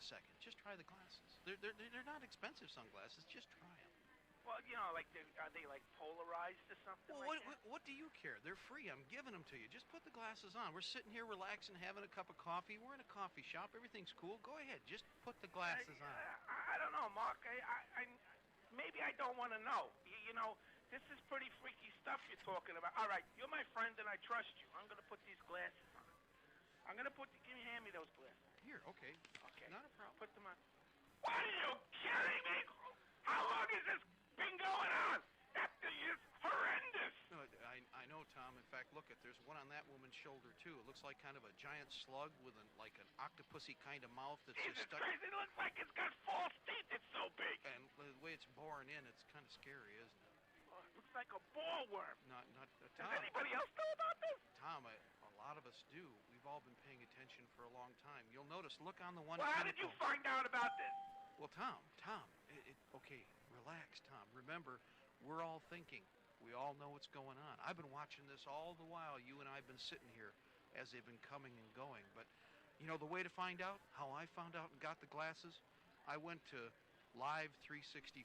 second. Just try the glasses. They're not expensive sunglasses. Just try them. Well, like, are they like polarized or something Well, like that? what do you care? They're free. I'm giving them to you. Just put the glasses on. We're sitting here relaxing, having a cup of coffee. We're in a coffee shop. Everything's cool. Go ahead. Just put the glasses on. I don't know, Mark. Maybe I don't want to know. This is pretty freaky stuff you're talking about. All right, you're my friend and I trust you. I'm going to put these glasses on. Hand me those glasses. Here, okay. Okay. Not a problem. Put them on. What, are you kidding me? How long has this been going on? That thing is horrendous. No, I know, Tom. In fact, look, there's one on that woman's shoulder, too. It looks like kind of a giant slug with like an octopusy kind of mouth that's Jesus just stuck. Christ, it looks like it's got false teeth. It's so big. And the way it's boring in, it's kind of scary, isn't it? Oh, it looks like a ball worm. Not Does Tom. anybody else know about this? Tom, a lot of us do. We've all been paying attention for a long time. You'll notice, look on the one Well, how tentacle. did you find out about this? Well, Tom, okay, relax, Tom. Remember, we're all thinking. We all know what's going on. I've been watching this all the while. You and I have been sitting here as they've been coming and going. But, the way to find out, how I found out and got the glasses, I went to Live 365.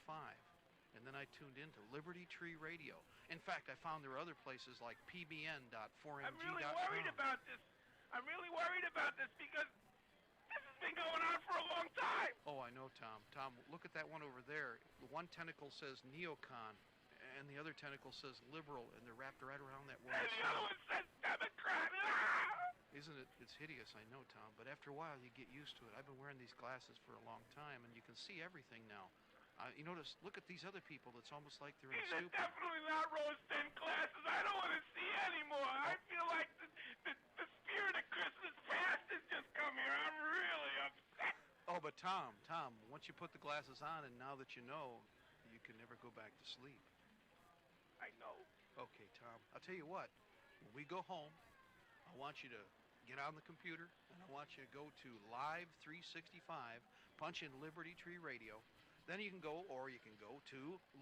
And then I tuned into Libertytreeradio. In fact, I found there were other places like pbn.4mg.com. I'm really worried about this. Because this has been going on for a long time. Oh, I know, Tom. Tom, look at that one over there. The one tentacle says neocon, and the other tentacle says liberal, and they're wrapped right around that one. And the other one says Democrat. Ah! Isn't it? It's hideous, I know, Tom. But after a while, you get used to it. I've been wearing these glasses for a long time, and you can see everything now. You notice, look at these other people. It's almost like they're in These are stupor. definitely not rose-thin glasses. I don't want to see anymore. I feel like the spirit of Christmas past has just come here. I'm really upset. Oh, but Tom, once you put the glasses on, and now that you know, you can never go back to sleep. I know. Okay, Tom, I'll tell you what. When we go home, I want you to get on the computer, and I want you to go to Live 365, punch in Libertytreeradio. Then you can go to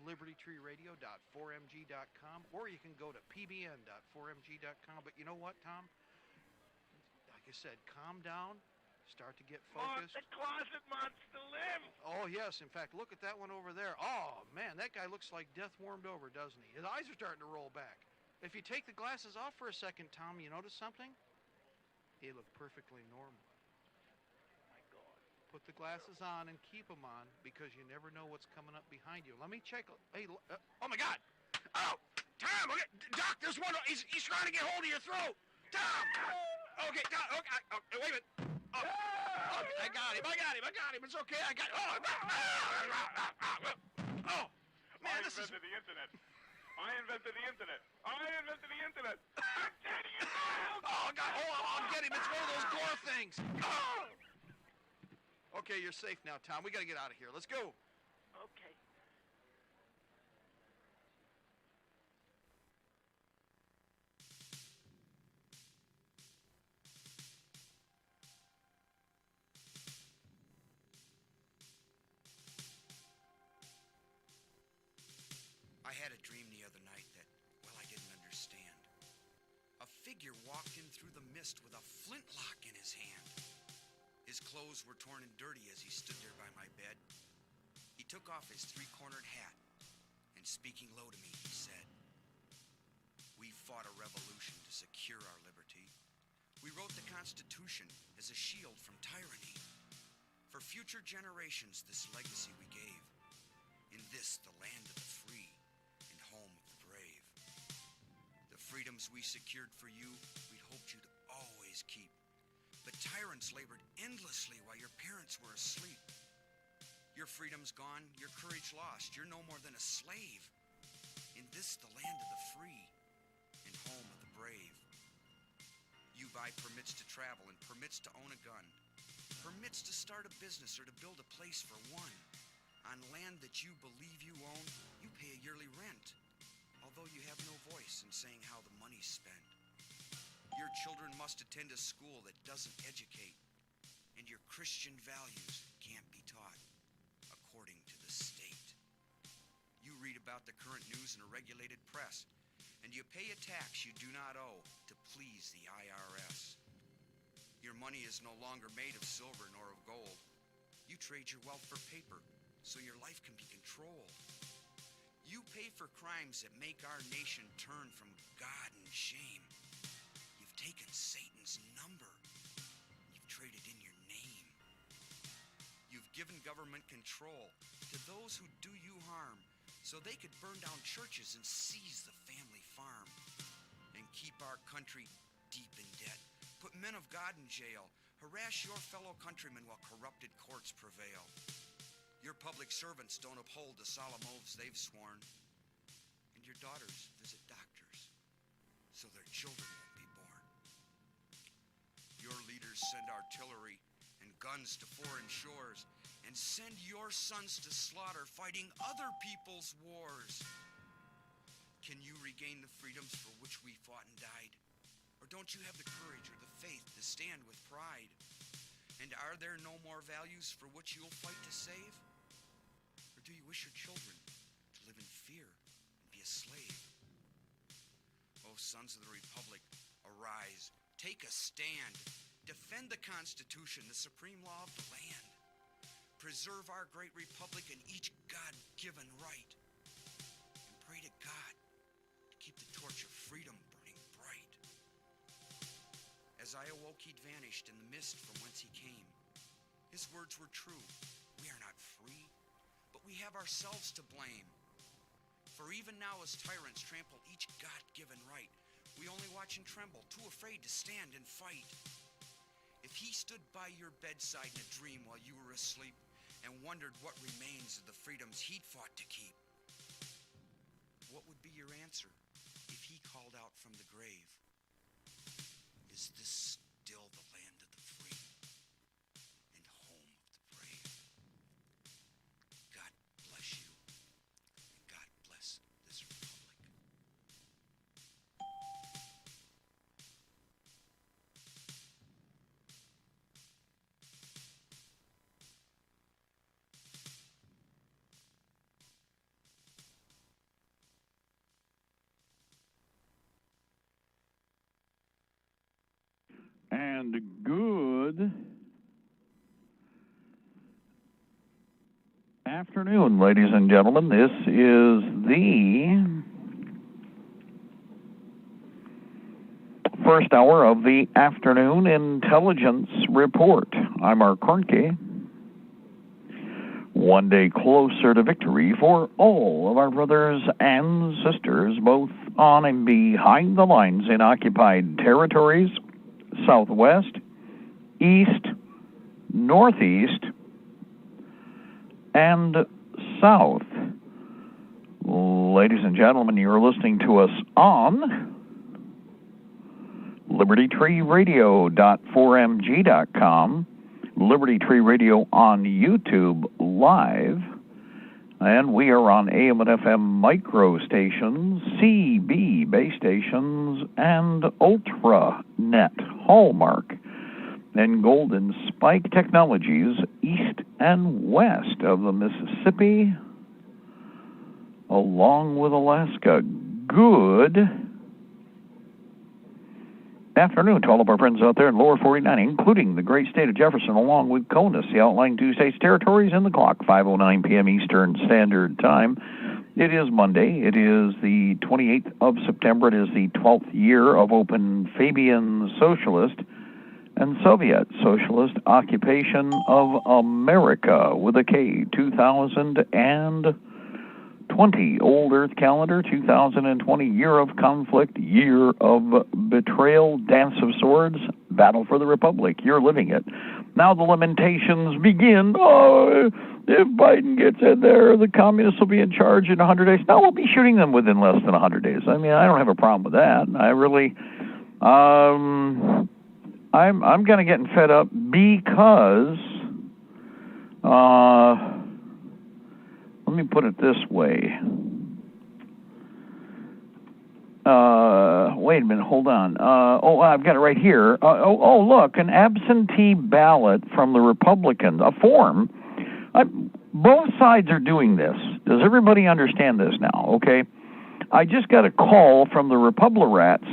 libertytreeradio.4mg.com, or you can go to pbn.4mg.com. But you know what, Tom? Like I said, calm down, start to get focused. The closet monster lives. Oh, yes. In fact, look at that one over there. Oh, man, that guy looks like death warmed over, doesn't he? His eyes are starting to roll back. If you take the glasses off for a second, Tom, you notice something? They look perfectly normal. Put the glasses on and keep them on because you never know what's coming up behind you. Let me check. Hey, oh, my God. Oh, Tom, okay. Doc, there's one. He's trying to get hold of your throat. Tom. Okay, Doc. Okay, wait a minute. Oh, okay, I got him. It's okay. I got Oh, man, this is... I invented the internet. I'm telling you. Oh, God. Hold on. I'll get him. It's one of those gore things. Oh! Okay, you're safe now, Tom. We got to get out of here. Let's go. Okay. I had a dream the other night that, I didn't understand. A figure walked in through the mist with a flintlock in his hand. His clothes were torn and dirty as he stood there by my bed. He took off his three-cornered hat, and speaking low to me, he said, "We fought a revolution to secure our liberty. We wrote the Constitution as a shield from tyranny. For future generations, this legacy we gave. In this, the land of the free and home of the brave. The freedoms we secured for you, we'd hoped you'd always keep. But tyrants labored endlessly while your parents were asleep. Your freedom's gone, your courage lost. You're no more than a slave. In this, the land of the free and home of the brave. You buy permits to travel and permits to own a gun. Permits to start a business or to build a place for one. On land that you believe you own, you pay a yearly rent, although you have no voice in saying how the money's spent. Your children must attend a school that doesn't educate, and your Christian values can't be taught according to the state. You read about the current news in a regulated press, and you pay a tax you do not owe to please the IRS. Your money is no longer made of silver nor of gold. trade your wealth for paper so your life can be controlled. You pay for crimes that make our nation turn from God and shame. You've taken Satan's number. You've traded in your name. You've given government control to those who do you harm so they could burn down churches and seize the family farm and keep our country deep in debt. Put men of God in jail. Harass your fellow countrymen while corrupted courts prevail. Your public servants don't uphold the solemn oaths they've sworn. And your daughters visit doctors so their children won't be born. Your leaders send artillery and guns to foreign shores and send your sons to slaughter fighting other people's wars. Can you regain the freedoms for which we fought and died? Or don't you have the courage or the faith to stand with pride? And are there no more values for which you'll fight to save? Or do you wish your children to live in fear and be a slave? Oh, sons of the Republic, arise, take a stand. Defend the Constitution, the supreme law of the land. Preserve our great republic and each God-given right. And pray to God to keep the torch of freedom burning bright. As I awoke, he'd vanished in the mist from whence he came. His words were true. We are not free, but we have ourselves to blame. For even now as tyrants trample each God-given right, we only watch and tremble, too afraid to stand and fight. If he stood by your bedside in a dream while you were asleep and wondered what remains of the freedoms he'd fought to keep, what would be your answer if he called out from the grave? Is this still the land of the free and home of the brave? God bless you, and God bless this republic. And good afternoon, ladies and gentlemen. This is the first hour of the Afternoon Intelligence Report. I'm Mark Kornke. One day closer to victory for all of our brothers and sisters, both on and behind the lines in occupied territories, Southwest, East, Northeast, and South. Ladies and gentlemen, you're listening to us on Libertytreeradio.4mg.com, Liberty Tree Radio on YouTube Live, and we are on AM and FM micro stations, CB base stations, and Ultranet, Hallmark, and Golden Spike Technologies east and west of the Mississippi, along with Alaska. Good afternoon to all of our friends out there in Lower 49, including the great state of Jefferson, along with CONUS, the outlying two states territories, and the clock, 5:09 p.m. Eastern Standard Time. It is Monday. It is the 28th of September. It is the 12th year of open Fabian Socialist and Soviet Socialist occupation of America, with a K, 2020, Old Earth Calendar, 2020, Year of Conflict, Year of Betrayal, Dance of Swords, Battle for the Republic. You're living it. Now the lamentations begin. Oh, if Biden gets in there, the communists will be in charge in 100 days. No, we'll be shooting them within less than 100 days. I mean, I don't have a problem with that. I really, I'm kind of getting fed up because, let me put it this way. Wait a minute, hold on. I've got it right here. Look, an absentee ballot from the Republicans, a form. Both sides are doing this. Does everybody understand this now? Okay. I just got a call from the Republicrats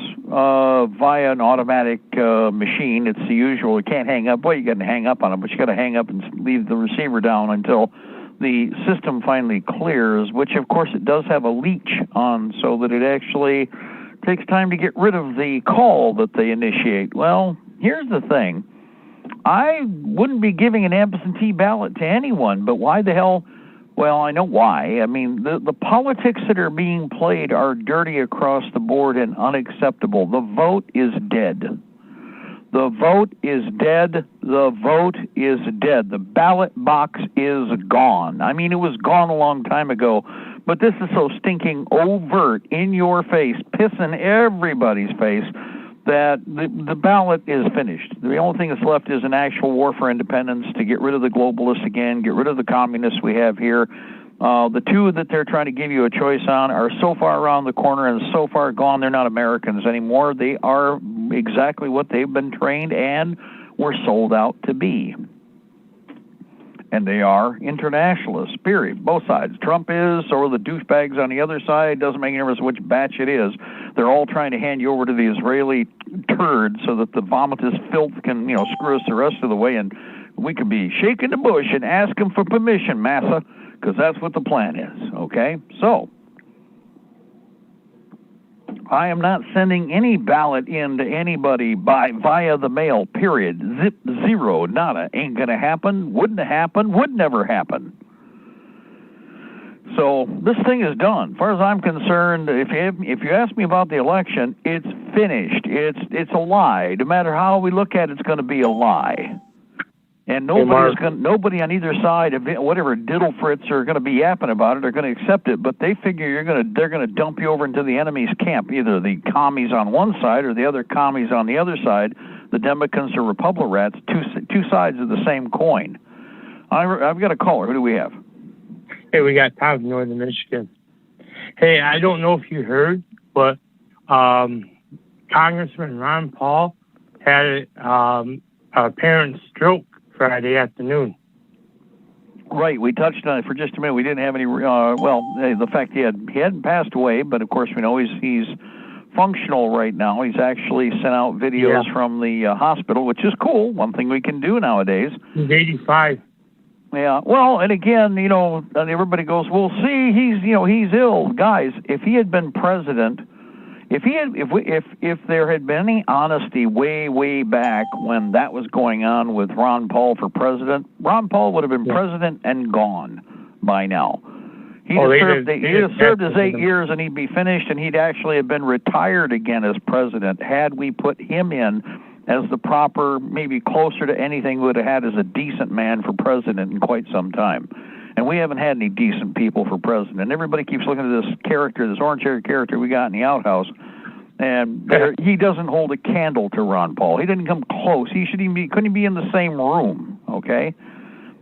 via an automatic machine. It's the usual. You can't hang up. Well, you got to hang up on it, but you got to hang up and leave the receiver down until the system finally clears, which, of course, it does have a leech on so that it actually takes time to get rid of the call that they initiate. Well, here's the thing. I wouldn't be giving an absentee ballot to anyone, but why the hell? Well, I know why. I mean, the politics that are being played are dirty across the board and unacceptable. The vote is dead. The vote is dead. The vote is dead. The ballot box is gone. I mean, it was gone a long time ago, but this is so stinking overt, in your face, pissing everybody's face, that the ballot is finished. The only thing that's left is an actual war for independence to get rid of the globalists again, get rid of the communists we have here. The two that they're trying to give you a choice on are so far around the corner and so far gone, they're not Americans anymore. They are exactly what they've been trained and were sold out to be. And they are internationalists, period. Both sides. Trump is, so are the douchebags on the other side. Doesn't make any difference which batch it is. They're all trying to hand you over to the Israeli turd so that the vomitous filth can, screw us the rest of the way, and we can be shaking the bush and asking for permission, massa, because that's what the plan is, okay? So, I am not sending any ballot in to anybody via the mail, period. Zip, zero, nada. Ain't gonna happen, wouldn't happen, would never happen. So this thing is done. As far as I'm concerned, if you ask me about the election, it's finished. It's a lie. No matter how we look at it, it's going to be a lie. And nobody on either side of it, whatever diddle frits are going to be yapping about it are going to accept it. But they figure they're going to dump you over into the enemy's camp, either the commies on one side or the other commies on the other side. The Democrats or Republicrats, two sides of the same coin. I've got a caller. Who do we have? Hey, we got Tom from Northern Michigan. Hey, I don't know if you heard, but Congressman Ron Paul had a apparent stroke Friday afternoon. Right, we touched on it for just a minute. We didn't have any, the fact he hadn't passed away, but of course we know he's functional right now. He's actually sent out videos from the hospital, which is cool. One thing we can do nowadays. He's 85. Yeah, well, and again, and everybody goes, well, see, he's ill. Guys, if he had been president, if there had been any honesty way back when that was going on with Ron Paul for president, Ron Paul would have been president and gone by now. He'd have served his 8 years and he'd be finished, and he'd actually have been retired again as president had we put him in as the proper, maybe closer to anything we would have had as a decent man for president in quite some time. And we haven't had any decent people for president. Everybody keeps looking at this character, this orange-haired character we got in the outhouse, and he doesn't hold a candle to Ron Paul. He didn't come close. He couldn't be in the same room, okay?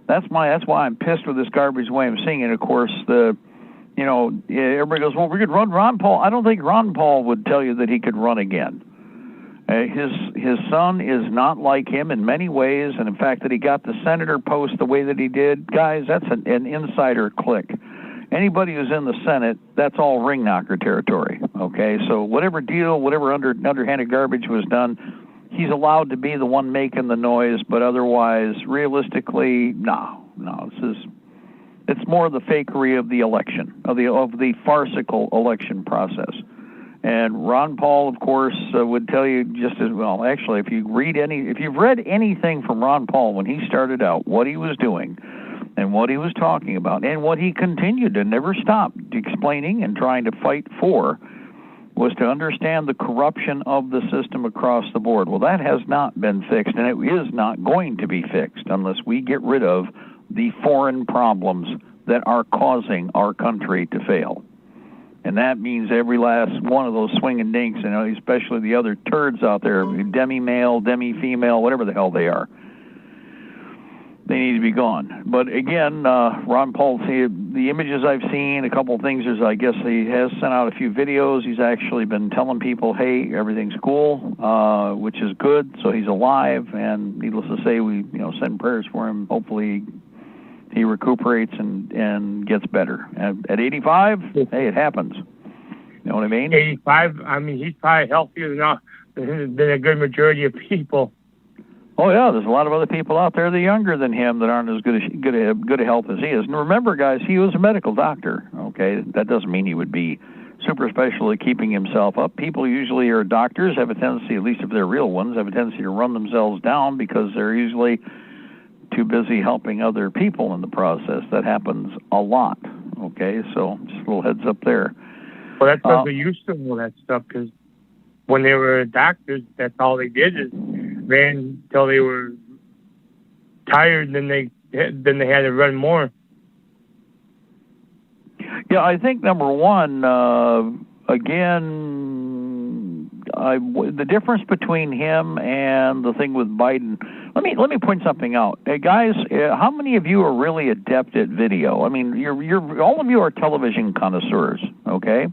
That's why I'm pissed with this garbage way of seeing it. Of course, everybody goes, well, we could run Ron Paul. I don't think Ron Paul would tell you that he could run again. His son is not like him in many ways, and in fact that he got the senator post the way that he did, guys, that's an insider click. Anybody who's in the Senate, that's all ring knocker territory, okay? So whatever underhanded garbage was done, he's allowed to be the one making the noise, but otherwise, realistically, no, it's more the fakery of the election, of the farcical election process. And Ron Paul, of course, would tell you just as well. Actually, if you've read anything from Ron Paul when he started out, what he was doing, and what he was talking about, and what he continued to never stop explaining and trying to fight for, was to understand the corruption of the system across the board. Well, that has not been fixed, and it is not going to be fixed unless we get rid of the foreign problems that are causing our country to fail. And that means every last one of those swinging dinks, especially the other turds out there, demi-male, demi-female, whatever the hell they are. They need to be gone. But again, Ron Paul, the images I've seen, a couple of things is, I guess he has sent out a few videos. He's actually been telling people, hey, everything's cool, which is good. So he's alive, and needless to say, we send prayers for him. Hopefully he recuperates and gets better. At 85, hey, it happens. You know what I mean? 85. I mean, he's probably healthier than a good majority of people. Oh yeah, there's a lot of other people out there that are younger than him that aren't as good a health as he is. And remember, guys, he was a medical doctor. Okay, that doesn't mean he would be super special at keeping himself up. People usually are doctors, have a tendency, at least if they're real ones, have a tendency to run themselves down because they're usually too busy helping other people in the process. That happens a lot. Okay, so just a little heads up there. Well, that's because we used to know that stuff, because when they were doctors, that's all they did is ran until they were tired, then they had to run more. Yeah, I think number one, again, the difference between him and the thing with Biden. Let me point something out. Hey guys, how many of you are really adept at video? I mean, you're all of you are television connoisseurs, okay?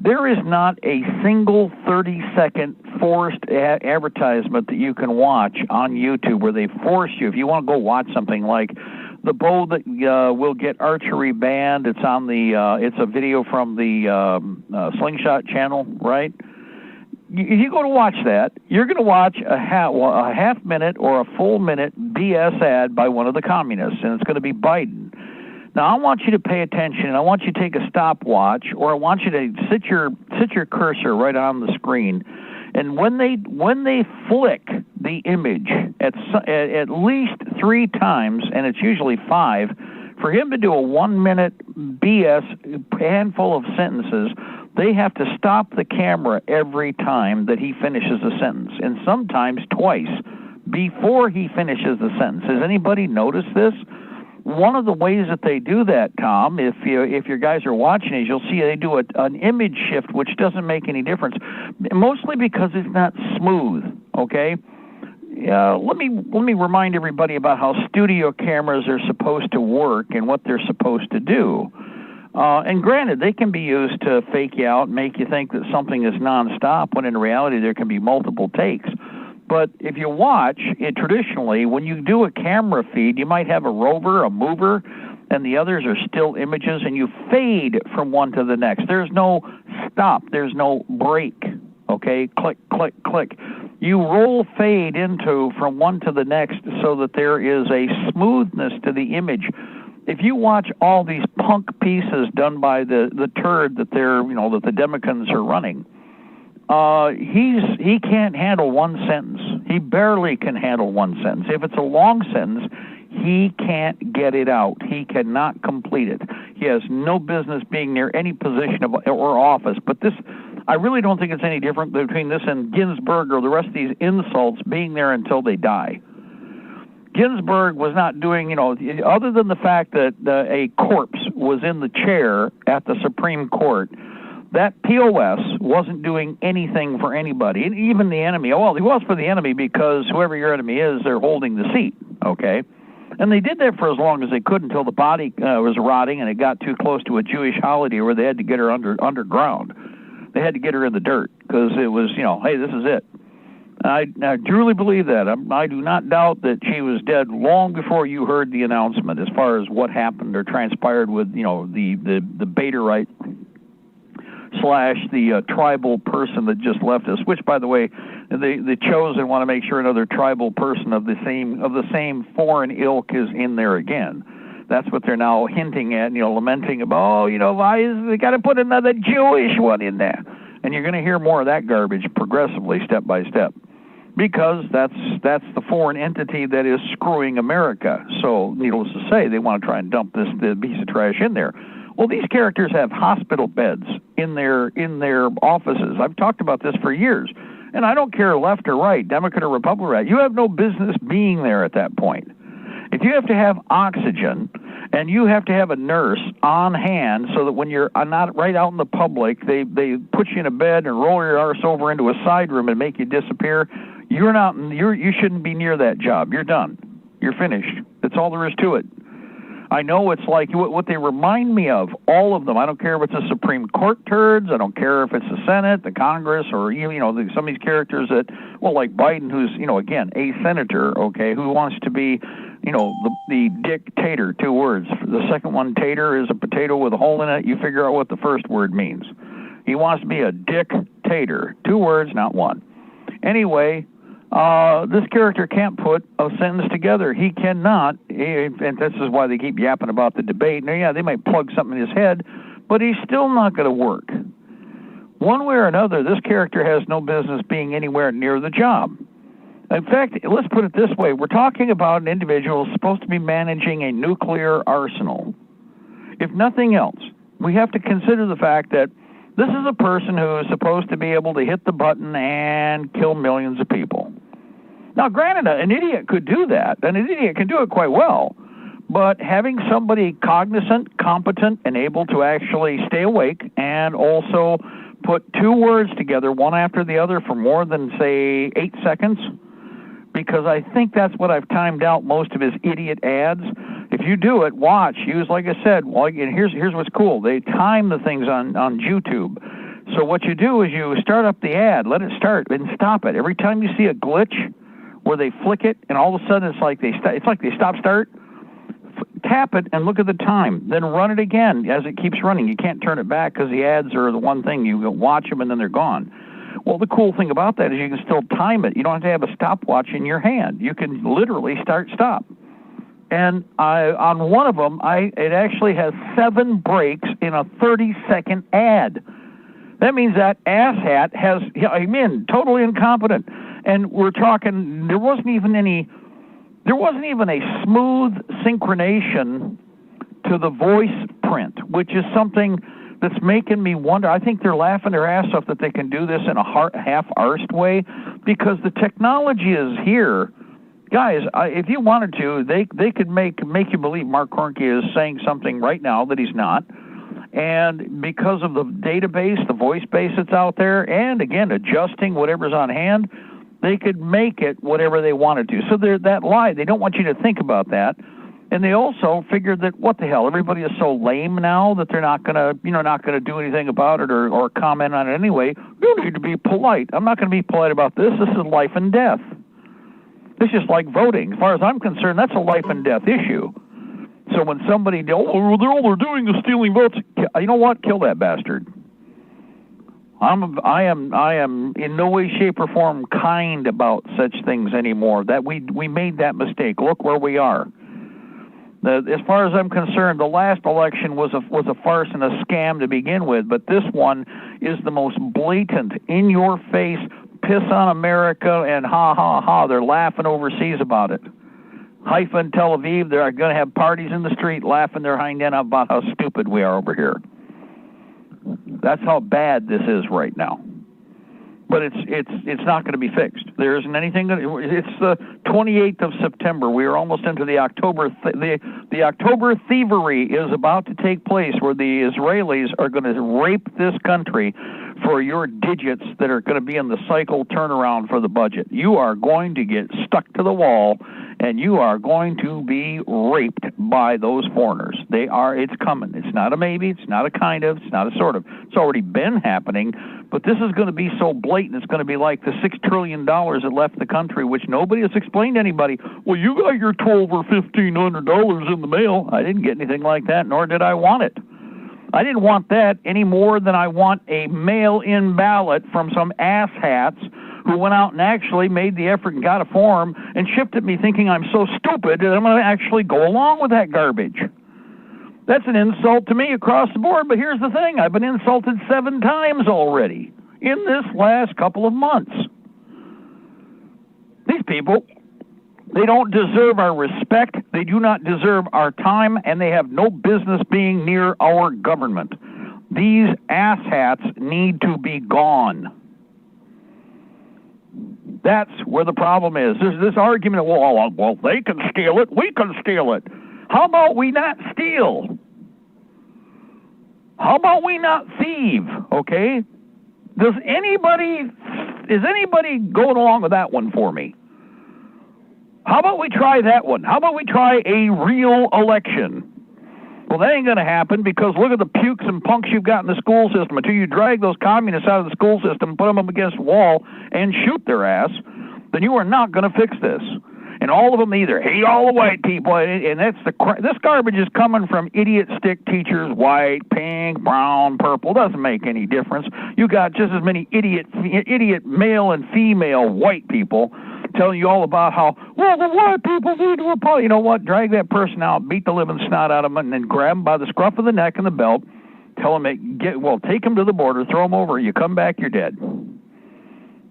There is not a single 30-second forced advertisement that you can watch on YouTube where they force you, if you want to go watch something like the bow that will get archery banned. It's on the. It's a video from the Slingshot channel, right? If you go to watch that, you're going to watch a half minute or a full minute BS ad by one of the communists, and it's going to be Biden. Now, I want you to pay attention, and I want you to take a stopwatch, or I want you to sit your cursor right on the screen, and when they flick the image at least 3 times, and it's usually 5, for him to do a 1-minute BS handful of sentences, they have to stop the camera every time that he finishes a sentence, and sometimes twice before he finishes the sentence. Has anybody noticed this? One of the ways that they do that, Tom, if your guys are watching it, you'll see they do an image shift, which doesn't make any difference, mostly because it's not smooth. Okay, let me remind everybody about how studio cameras are supposed to work and what they're supposed to do. And granted, they can be used to fake you out and make you think that something is nonstop, when in reality there can be multiple takes. But if you watch it traditionally, when you do a camera feed, you might have a rover, a mover, and the others are still images, and you fade from one to the next. There's no stop. There's no break. Okay? Click, click, click. You roll fade into from one to the next so that there is a smoothness to the image. If you watch all these punk pieces done by the turd that that the Democrats are running, he can't handle one sentence. He barely can handle one sentence. If it's a long sentence, he can't get it out. He cannot complete it. He has no business being near any position or office. But this, I really don't think it's any different between this and Ginsburg or the rest of these insults being there until they die. Ginsburg was not doing, other than the fact that a corpse was in the chair at the Supreme Court, that POS wasn't doing anything for anybody, and even the enemy. Well, he was for the enemy because whoever your enemy is, they're holding the seat, okay? And they did that for as long as they could until the body was rotting and it got too close to a Jewish holiday where they had to get her underground. They had to get her in the dirt because it was, hey, this is it. I truly believe that. I do not doubt that she was dead long before you heard the announcement as far as what happened or transpired with, the Baderite / the tribal person that just left us, which, by the way, the Chosen want to make sure another tribal person of the same foreign ilk is in there again. That's what they're now hinting at, lamenting about, why they got to put another Jewish one in there. And you're going to hear more of that garbage progressively, step by step, because that's the foreign entity that is screwing America. So, needless to say, they want to try and dump this piece of trash in there. Well, these characters have hospital beds in their offices. I've talked about this for years, and I don't care left or right, Democrat or Republican. You have no business being there at that point. If you have to have oxygen and you have to have a nurse on hand so that when you're not right out in the public, they put you in a bed and roll your arse over into a side room and make you disappear, you shouldn't be near that job. You're done. You're finished. That's all there is to it. I know it's like what they remind me of, all of them. I don't care if it's the Supreme Court turds. I don't care if it's the Senate, the Congress, or some of these characters that, like Biden, who's again a senator, okay, who wants to be, the dictator. 2 words. The second one, tater, is a potato with a hole in it. You figure out what the first word means. He wants to be a dictator. 2 words, not one. Anyway, this character can't put a sentence together. He cannot, and this is why they keep yapping about the debate. Now, yeah, they might plug something in his head, but he's still not going to work. One way or another, this character has no business being anywhere near the job. In fact, let's put it this way. We're talking about an individual supposed to be managing a nuclear arsenal. If nothing else, we have to consider the fact that this is a person who is supposed to be able to hit the button and kill millions of people. Now, granted, an idiot could do that, and an idiot can do it quite well, but having somebody cognizant, competent, and able to actually stay awake and also put 2 words together, one after the other, for more than, say, 8 seconds, because I think that's what I've timed out most of his idiot ads. If you do it, watch, use, like I said, well, and here's what's cool. They time the things on YouTube. So what you do is you start up the ad, let it start, and stop it. Every time you see a glitch where they flick it, and all of a sudden it's like they stop-start, tap it and look at the time. Then run it again as it keeps running. You can't turn it back because the ads are the one thing. You watch them and then they're gone. Well, the cool thing about that is you can still time it. You don't have to have a stopwatch in your hand. You can literally start-stop. And on one of them, it actually has 7 breaks in a 30-second ad. That means that asshat has, totally incompetent. And we're talking, there wasn't even a smooth synchronization to the voice print, which is something that's making me wonder. I think they're laughing their ass off that they can do this in a half-arsed way, because the technology is here. Guys, if you wanted to, they could make you believe Mark Kornke is saying something right now that he's not. And because of the database, the voice base that's out there, and again, adjusting whatever's on hand, they could make it whatever they wanted to. So they're that lie. They don't want you to think about that. And they also figured that, what the hell, everybody is so lame now that they're not gonna do anything about it or comment on it anyway. You need to be polite. I'm not going to be polite about this. This is life and death. It's just like voting. As far as I'm concerned, that's a life and death issue. So when somebody, all they're doing is stealing votes, you know what? Kill that bastard. I am in no way, shape, or form kind about such things anymore. That we made that mistake. Look where we are. As far as I'm concerned, the last election was a farce and a scam to begin with, but this one is the most blatant, in-your-face, piss on America, and ha, ha, ha. They're laughing overseas about it. Haifa and Tel Aviv, they're going to have parties in the street laughing their hind end about how stupid we are over here. That's how bad this is right now. But it's not going to be fixed. There isn't anything. It's the 28th of September. We are almost into the October. The October thievery is about to take place, where the Israelis are going to rape this country for your digits that are going to be in the cycle turnaround for the budget. You are going to get stuck to the wall, and you are going to be raped by those foreigners. It's coming. It's not a maybe. It's not a kind of. It's not a sort of. It's already been happening, but this is going to be so blatant. It's going to be like the $6 trillion that left the country, which nobody has explained to anybody. Well, you got your $1,200 or $1,500 in the mail. I didn't get anything like that, nor did I want it. I didn't want that any more than I want a mail-in ballot from some asshats who went out and actually made the effort and got a form and shipped it me thinking I'm so stupid that I'm going to actually go along with that garbage. That's an insult to me across the board, but here's the thing. I've been insulted 7 times already in this last couple of months. These people, they don't deserve our respect, they do not deserve our time, and they have no business being near our government. These asshats need to be gone. That's where the problem is. There's this argument, well, they can steal it, we can steal it. How about we not steal? How about we not thieve, okay? Is anybody going along with that one for me? How about we try that one? How about we try a real election? Well, that ain't going to happen, because look at the pukes and punks you've got in the school system. Until you drag those communists out of the school system, put them up against the wall, and shoot their ass, then you are not going to fix this. And all of them either hate all the white people, and that's this garbage is coming from idiot stick teachers, white, pink, brown, purple, doesn't make any difference. You got just as many idiot male and female white people telling you all about how, well, the white people need to apologize. You know what? Drag that person out, beat the living snot out of them, and then grab them by the scruff of the neck and the belt, tell them, take them to the border, throw them over, you come back, you're dead.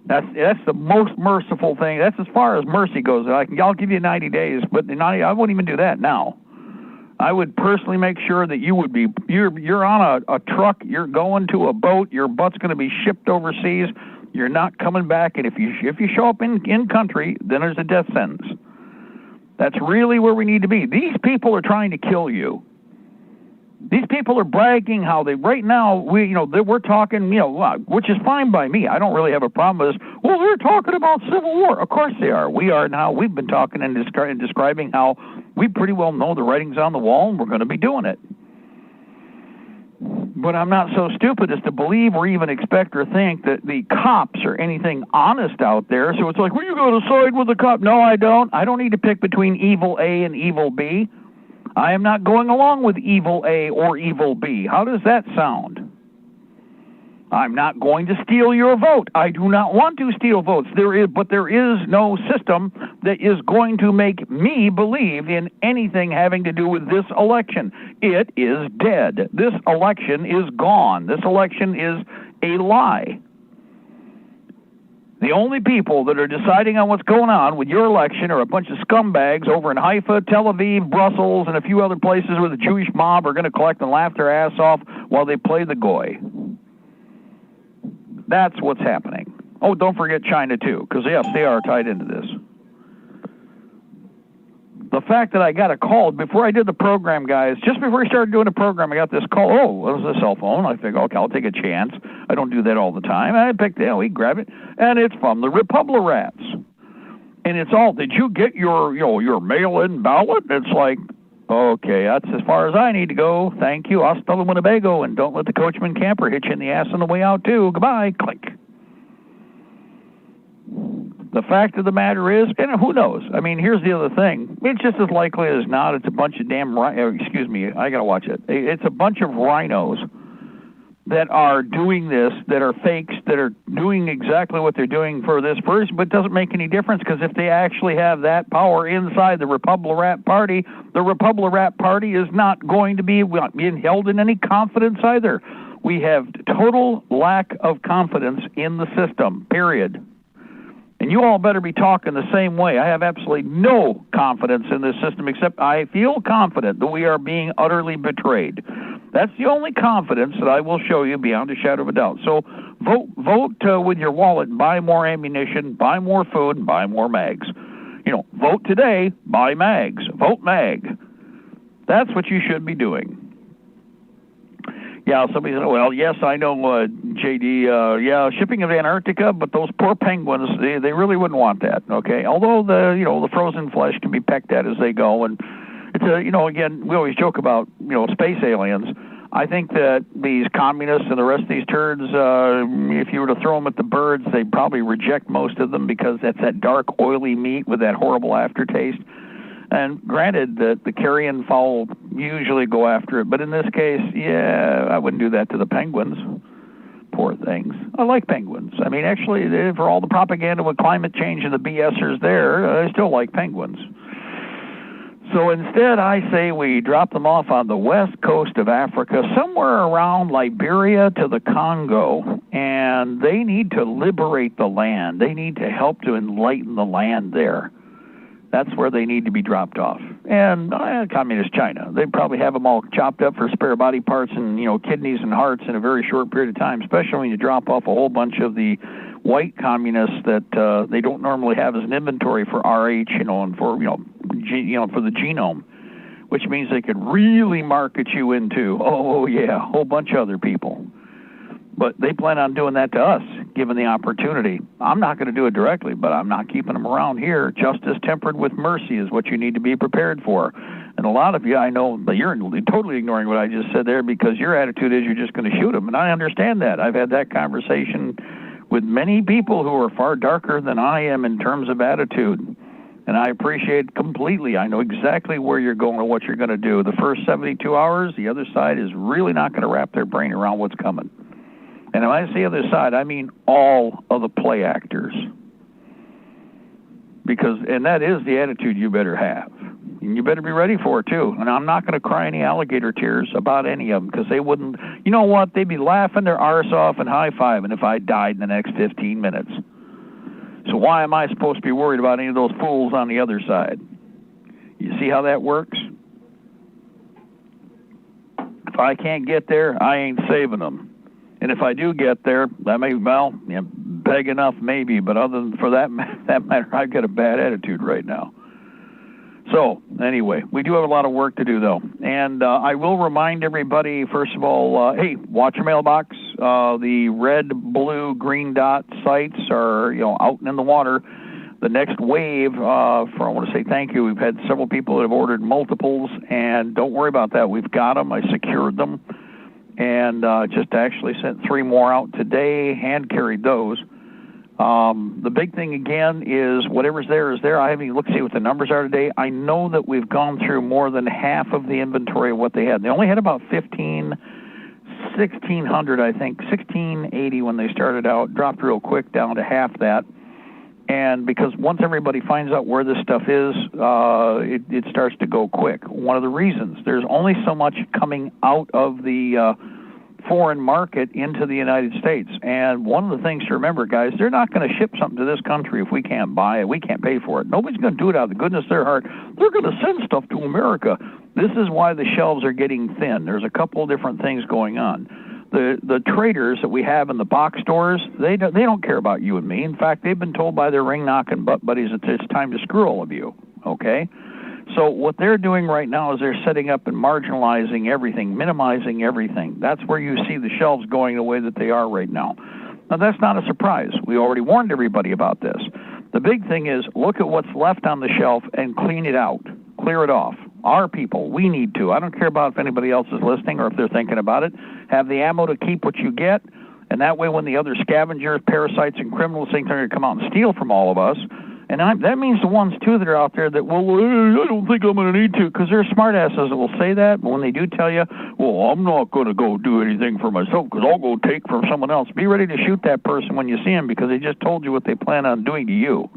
That's the most merciful thing. That's as far as mercy goes. I'll give you 90 days, but I wouldn't even do that now. I would personally make sure that you're on a truck, you're going to a boat, your butt's going to be shipped overseas, you're not coming back, and if you show up in country, then there's a death sentence. That's really where we need to be. These people are trying to kill you. These people are bragging how right now we're talking, which is fine by me. I don't really have a problem with this. Well, they're talking about civil war. Of course they are. We are now. We've been talking and describing how we pretty well know the writing's on the wall, and we're going to be doing it. But I'm not so stupid as to believe or even expect or think that the cops are anything honest out there. So it's like, well, you got to side with the cop. No, I don't. I don't need to pick between evil A and evil B. I am not going along with evil A or evil B. How does that sound? I'm not going to steal your vote. I do not want to steal votes. There is no system that is going to make me believe in anything having to do with this election. It is dead. This election is gone. This election is a lie. The only people that are deciding on what's going on with your election are a bunch of scumbags over in Haifa, Tel Aviv, Brussels, and a few other places where the Jewish mob are going to collect and laugh their ass off while they play the goy. That's what's happening. Oh, don't forget China, too, because, yes, they are tied into this. The fact that I got a call before I did the program, guys, just before I started doing the program, I got this call. Oh, it was a cell phone. I figured, okay, I'll take a chance. I don't do that all the time. I picked it, we grab it, and it's from the Republicrats. And it's all, did you get your mail-in ballot? It's like, okay, that's as far as I need to go. Thank you. Hasta la Winnebago, and don't let the coachman camper hit you in the ass on the way out, too. Goodbye. Click. The fact of the matter is, and who knows? I mean, here's the other thing. It's just as likely as not, it's a bunch of excuse me, I got to watch it. It's a bunch of rhinos that are doing this, that are fakes, that are doing exactly what they're doing for this person, but it doesn't make any difference because if they actually have that power inside the Republican Party, the Republican Party is not going to be being held in any confidence either. We have total lack of confidence in the system, period. And you all better be talking the same way. I have absolutely no confidence in this system, except I feel confident that we are being utterly betrayed. That's the only confidence that I will show you beyond a shadow of a doubt. So vote with your wallet and buy more ammunition, buy more food, and buy more mags. Vote today, buy mags. Vote mag. That's what you should be doing. Yeah, somebody said, well, yes, I know, JD, shipping of Antarctica, but those poor penguins, they really wouldn't want that, okay? Although the frozen flesh can be pecked at as they go, and it's again, we always joke about, space aliens. I think that these communists and the rest of these turds, if you were to throw them at the birds, they'd probably reject most of them because that's that dark, oily meat with that horrible aftertaste. And granted that the carrion fowl usually go after it, but in this case, yeah, I wouldn't do that to the penguins. Poor things. I like penguins. I mean, actually, for all the propaganda with climate change and the BSers there, I still like penguins. So instead, I say we drop them off on the west coast of Africa, somewhere around Liberia to the Congo, and they need to liberate the land. They need to help to enlighten the land there. That's where they need to be dropped off. And communist China, they probably have them all chopped up for spare body parts and, kidneys and hearts in a very short period of time, especially when you drop off a whole bunch of the white communists that they don't normally have as an inventory for RH, and for, for the genome, which means they could really market you into, a whole bunch of other people. But they plan on doing that to us, given the opportunity. I'm not going to do it directly, but I'm not keeping them around here. Justice tempered with mercy is what you need to be prepared for. And a lot of you, I know, but you're totally ignoring what I just said there because your attitude is you're just going to shoot them. And I understand that. I've had that conversation with many people who are far darker than I am in terms of attitude. And I appreciate it completely. I know exactly where you're going and what you're going to do. The first 72 hours, the other side is really not going to wrap their brain around what's coming. And when I say other side, I mean all of the play actors. And that is the attitude you better have. And you better be ready for it, too. And I'm not going to cry any alligator tears about any of them, because they wouldn't, you know what, they'd be laughing their arse off and high-fiving if I died in the next 15 minutes. So why am I supposed to be worried about any of those fools on the other side? You see how that works? If I can't get there, I ain't saving them. And if I do get there, that may, well, yeah, big enough maybe, but other than for that matter, I've got a bad attitude right now. So, anyway, we do have a lot of work to do, though. And I will remind everybody, first of all, hey, watch your mailbox. The red, blue, green dot sites are, out and in the water. The next wave, I want to say thank you. We've had several people that have ordered multiples, and don't worry about that. We've got them. I secured them. And just actually sent 3 more out today, hand-carried those. The big thing, again, is whatever's there is there. I haven't even looked to see what the numbers are today. I know that we've gone through more than half of the inventory of what they had. They only had about 1,600, I think, 1,680 when they started out, dropped real quick down to half that. And because once everybody finds out where this stuff is, it starts to go quick. One of the reasons, there's only so much coming out of the foreign market into the United States. And one of the things to remember, guys, they're not going to ship something to this country if we can't buy it, we can't pay for it. Nobody's going to do it out of the goodness of their heart. They're going to send stuff to America. This is why the shelves are getting thin. There's a couple of different things going on. The traders that we have in the box stores, they don't care about you and me. In fact, they've been told by their ring-knocking butt buddies that it's time to screw all of you, okay? So what they're doing right now is they're setting up and marginalizing everything, minimizing everything. That's where you see the shelves going the way that they are right now. Now, that's not a surprise. We already warned everybody about this. The big thing is look at what's left on the shelf and clean it out, clear it off. Our people, we need to. I don't care about if anybody else is listening or if they're thinking about it. Have the ammo to keep what you get, and that way when the other scavengers, parasites, and criminals think they're going to come out and steal from all of us, and that means the ones, too, that are out there that, well, I don't think I'm going to need to, because they're smartasses that will say that, but when they do tell you, well, I'm not going to go do anything for myself because I'll go take from someone else. Be ready to shoot that person when you see him because they just told you what they plan on doing to you.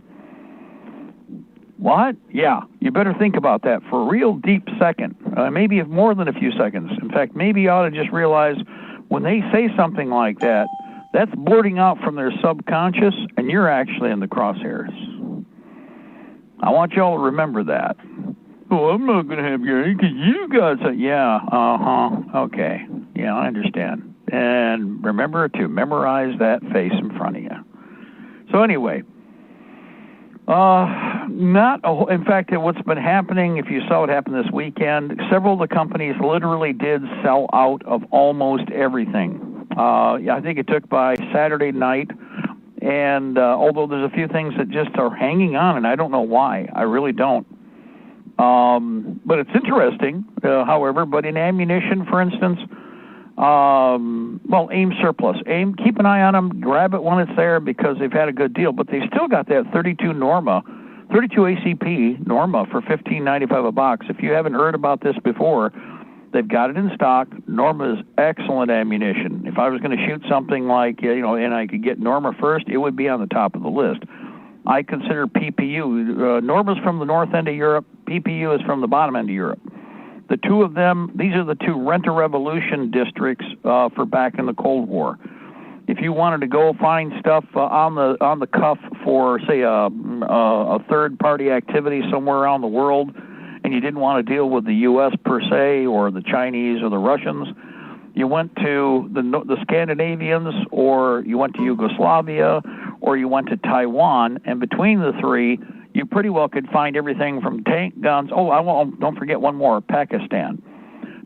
What? Yeah, you better think about that for a real deep second, maybe more than a few seconds. In fact, maybe you ought to just realize when they say something like that, that's blurting out from their subconscious, and you're actually in the crosshairs. I want you all to remember that. Oh, I'm not going to have your, because you guys say, yeah, okay, yeah, I understand. And remember to memorize that face in front of you. So anyway, in fact, what's been happening, if you saw what happened this weekend, several of the companies literally did sell out of almost everything. I think it took by Saturday night, and although there's a few things that just are hanging on, and I don't know why, I really don't. But it's interesting, however, but in ammunition, for instance, AIM surplus. AIM, keep an eye on them, grab it when it's there because they've had a good deal, but they still got that 32 ACP Norma for $15.95 a box. If you haven't heard about this before, they've got it in stock. Norma is excellent ammunition. If I was going to shoot something like, and I could get Norma first, it would be on the top of the list. I consider PPU. Norma's from the north end of Europe. PPU is from the bottom end of Europe. The two of them, these are the two Rent-A-Revolution districts for back in the Cold War. If you wanted to go find stuff on the cuff for, say, a third-party activity somewhere around the world, and you didn't want to deal with the U.S. per se, or the Chinese, or the Russians, you went to the Scandinavians, or you went to Yugoslavia, or you went to Taiwan, and between the three, you pretty well could find everything from tank guns. Don't forget one more, Pakistan.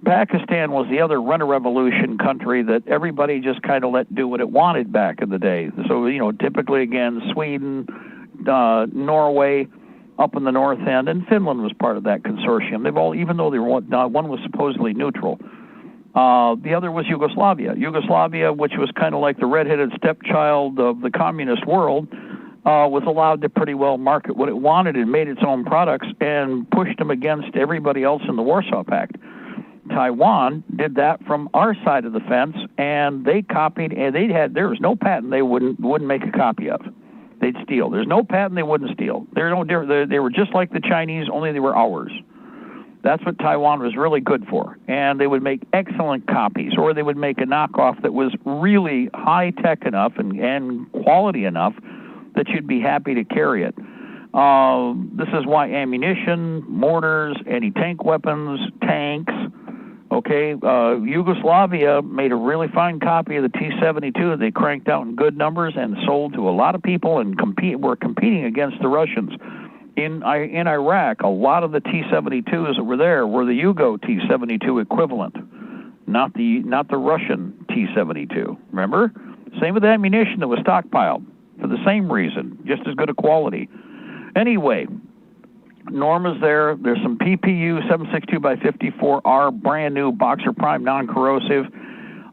Pakistan was the other Rent-A-Revolution country that everybody just kind of let do what it wanted back in the day. So, typically, again, Sweden, Norway, up in the north end, and Finland was part of that consortium. They've all, even though one was supposedly neutral. The other was Yugoslavia. Yugoslavia, which was kind of like the redheaded stepchild of the communist world, was allowed to pretty well market what it wanted and made its own products and pushed them against everybody else in the Warsaw Pact. Taiwan did that from our side of the fence, and they copied, and there was no patent they wouldn't make a copy of. They'd steal. There's no patent they wouldn't steal. They're no different. They were just like the Chinese, only they were ours. That's what Taiwan was really good for. And they would make excellent copies, or they would make a knockoff that was really high-tech enough and quality enough that you'd be happy to carry it. This is why ammunition, mortars, anti-tank weapons, tanks. Okay, Yugoslavia made a really fine copy of the T-72. They cranked out in good numbers and sold to a lot of people and were competing against the Russians. In Iraq, a lot of the T-72s that were there were the Yugo T-72 equivalent, not the Russian T-72. Remember? Same with the ammunition that was stockpiled for the same reason, just as good a quality. Anyway, Norma's there. There's some PPU 7.62x54R, brand new Boxer Prime non-corrosive.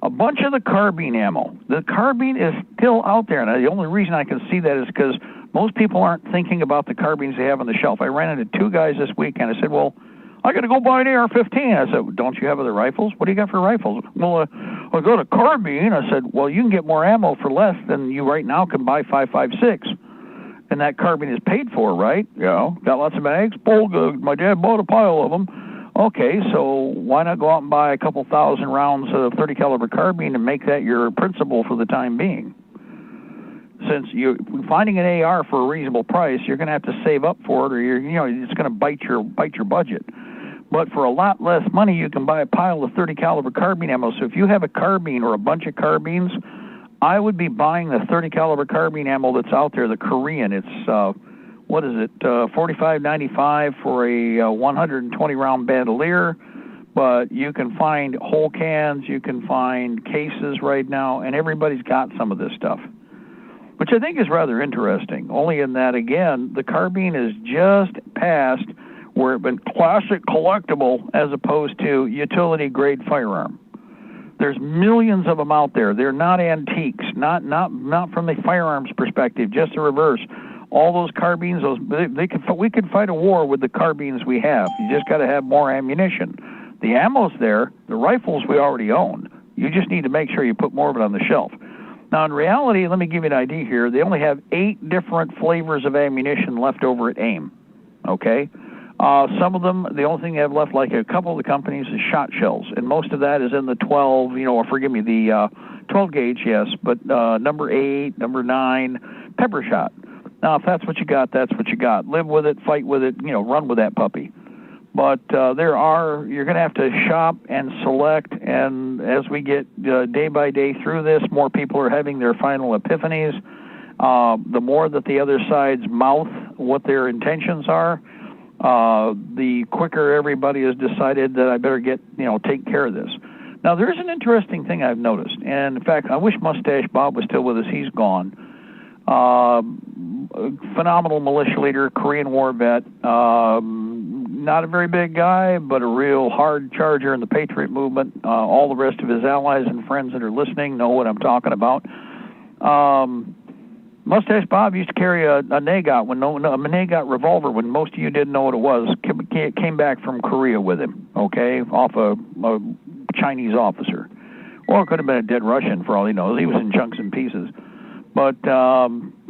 A bunch of the carbine ammo. The carbine is still out there, and the only reason I can see that is because most people aren't thinking about the carbines they have on the shelf. I ran into two guys this week, and I said, well, I got to go buy an AR-15. I said, well, don't you have other rifles? What do you got for rifles? Well, I got a carbine. I said, well, you can get more ammo for less than you right now can buy 5.56. And that carbine is paid for, right? Yeah. Got lots of mags? My dad bought a pile of them. Okay, so why not go out and buy a couple thousand rounds of 30 caliber carbine and make that your principal for the time being? Since you're finding an AR for a reasonable price, you're going to have to save up for it, or it's going to bite your budget. But for a lot less money, you can buy a pile of 30 caliber carbine ammo. So if you have a carbine or a bunch of carbines, I would be buying the 30 caliber carbine ammo that's out there, the Korean. It's $45.95 for a 120 round bandolier. But you can find whole cans, you can find cases right now, and everybody's got some of this stuff, which I think is rather interesting. Only in that, again, the carbine is just past where it's been classic collectible as opposed to utility grade firearm. There's millions of them out there. They're not antiques, not from the firearms perspective, just the reverse. All those carbines, we could fight a war with the carbines we have. You just got to have more ammunition. The ammo's there. The rifles we already own. You just need to make sure you put more of it on the shelf. Now, in reality, let me give you an idea here. They only have 8 different flavors of ammunition left over at AIM. Okay? Some of them, the only thing they have left, like a couple of the companies, is shot shells, and most of that is in the 12, the 12 gauge, yes, but number 8, number 9, pepper shot. Now, if that's what you got, that's what you got. Live with it, fight with it, run with that puppy. But you're going to have to shop and select, and as we get day by day through this, more people are having their final epiphanies. The more that the other side's mouth what their intentions are, the quicker everybody has decided that I better take care of this. Now, there's an interesting thing I've noticed, and in fact, I wish Mustache Bob was still with us. He's gone. Phenomenal militia leader, Korean War vet, not a very big guy, but a real hard charger in the Patriot movement. All the rest of his allies and friends that are listening know what I'm talking about. Mustache Bob used to carry a Nagot, a Nagot revolver when most of you didn't know what it was. Came back from Korea with him, okay, off a Chinese officer. Or it could have been a dead Russian for all he knows. He was in chunks and pieces. But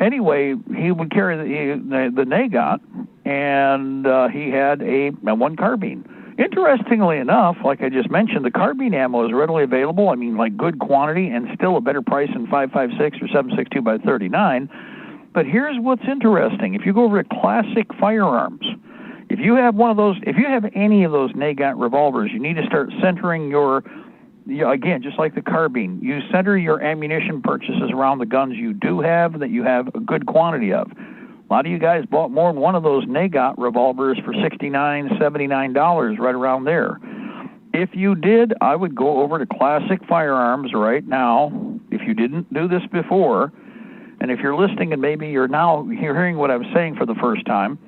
anyway, he would carry the Nagot, and he had a one carbine. Interestingly enough, like I just mentioned, the carbine ammo is readily available. I mean, like good quantity and still a better price than 5.56 or 7.62x39. But here's what's interesting. If you go over to Classic Firearms, if you have any of those Nagot revolvers, you need to start centering again, just like the carbine, you center your ammunition purchases around the guns you do have that you have a good quantity of. A lot of you guys bought more than one of those Nagot revolvers for $69, $79, right around there. If you did, I would go over to Classic Firearms right now, if you didn't do this before, and if you're listening and maybe you're hearing what I'm saying for the first time,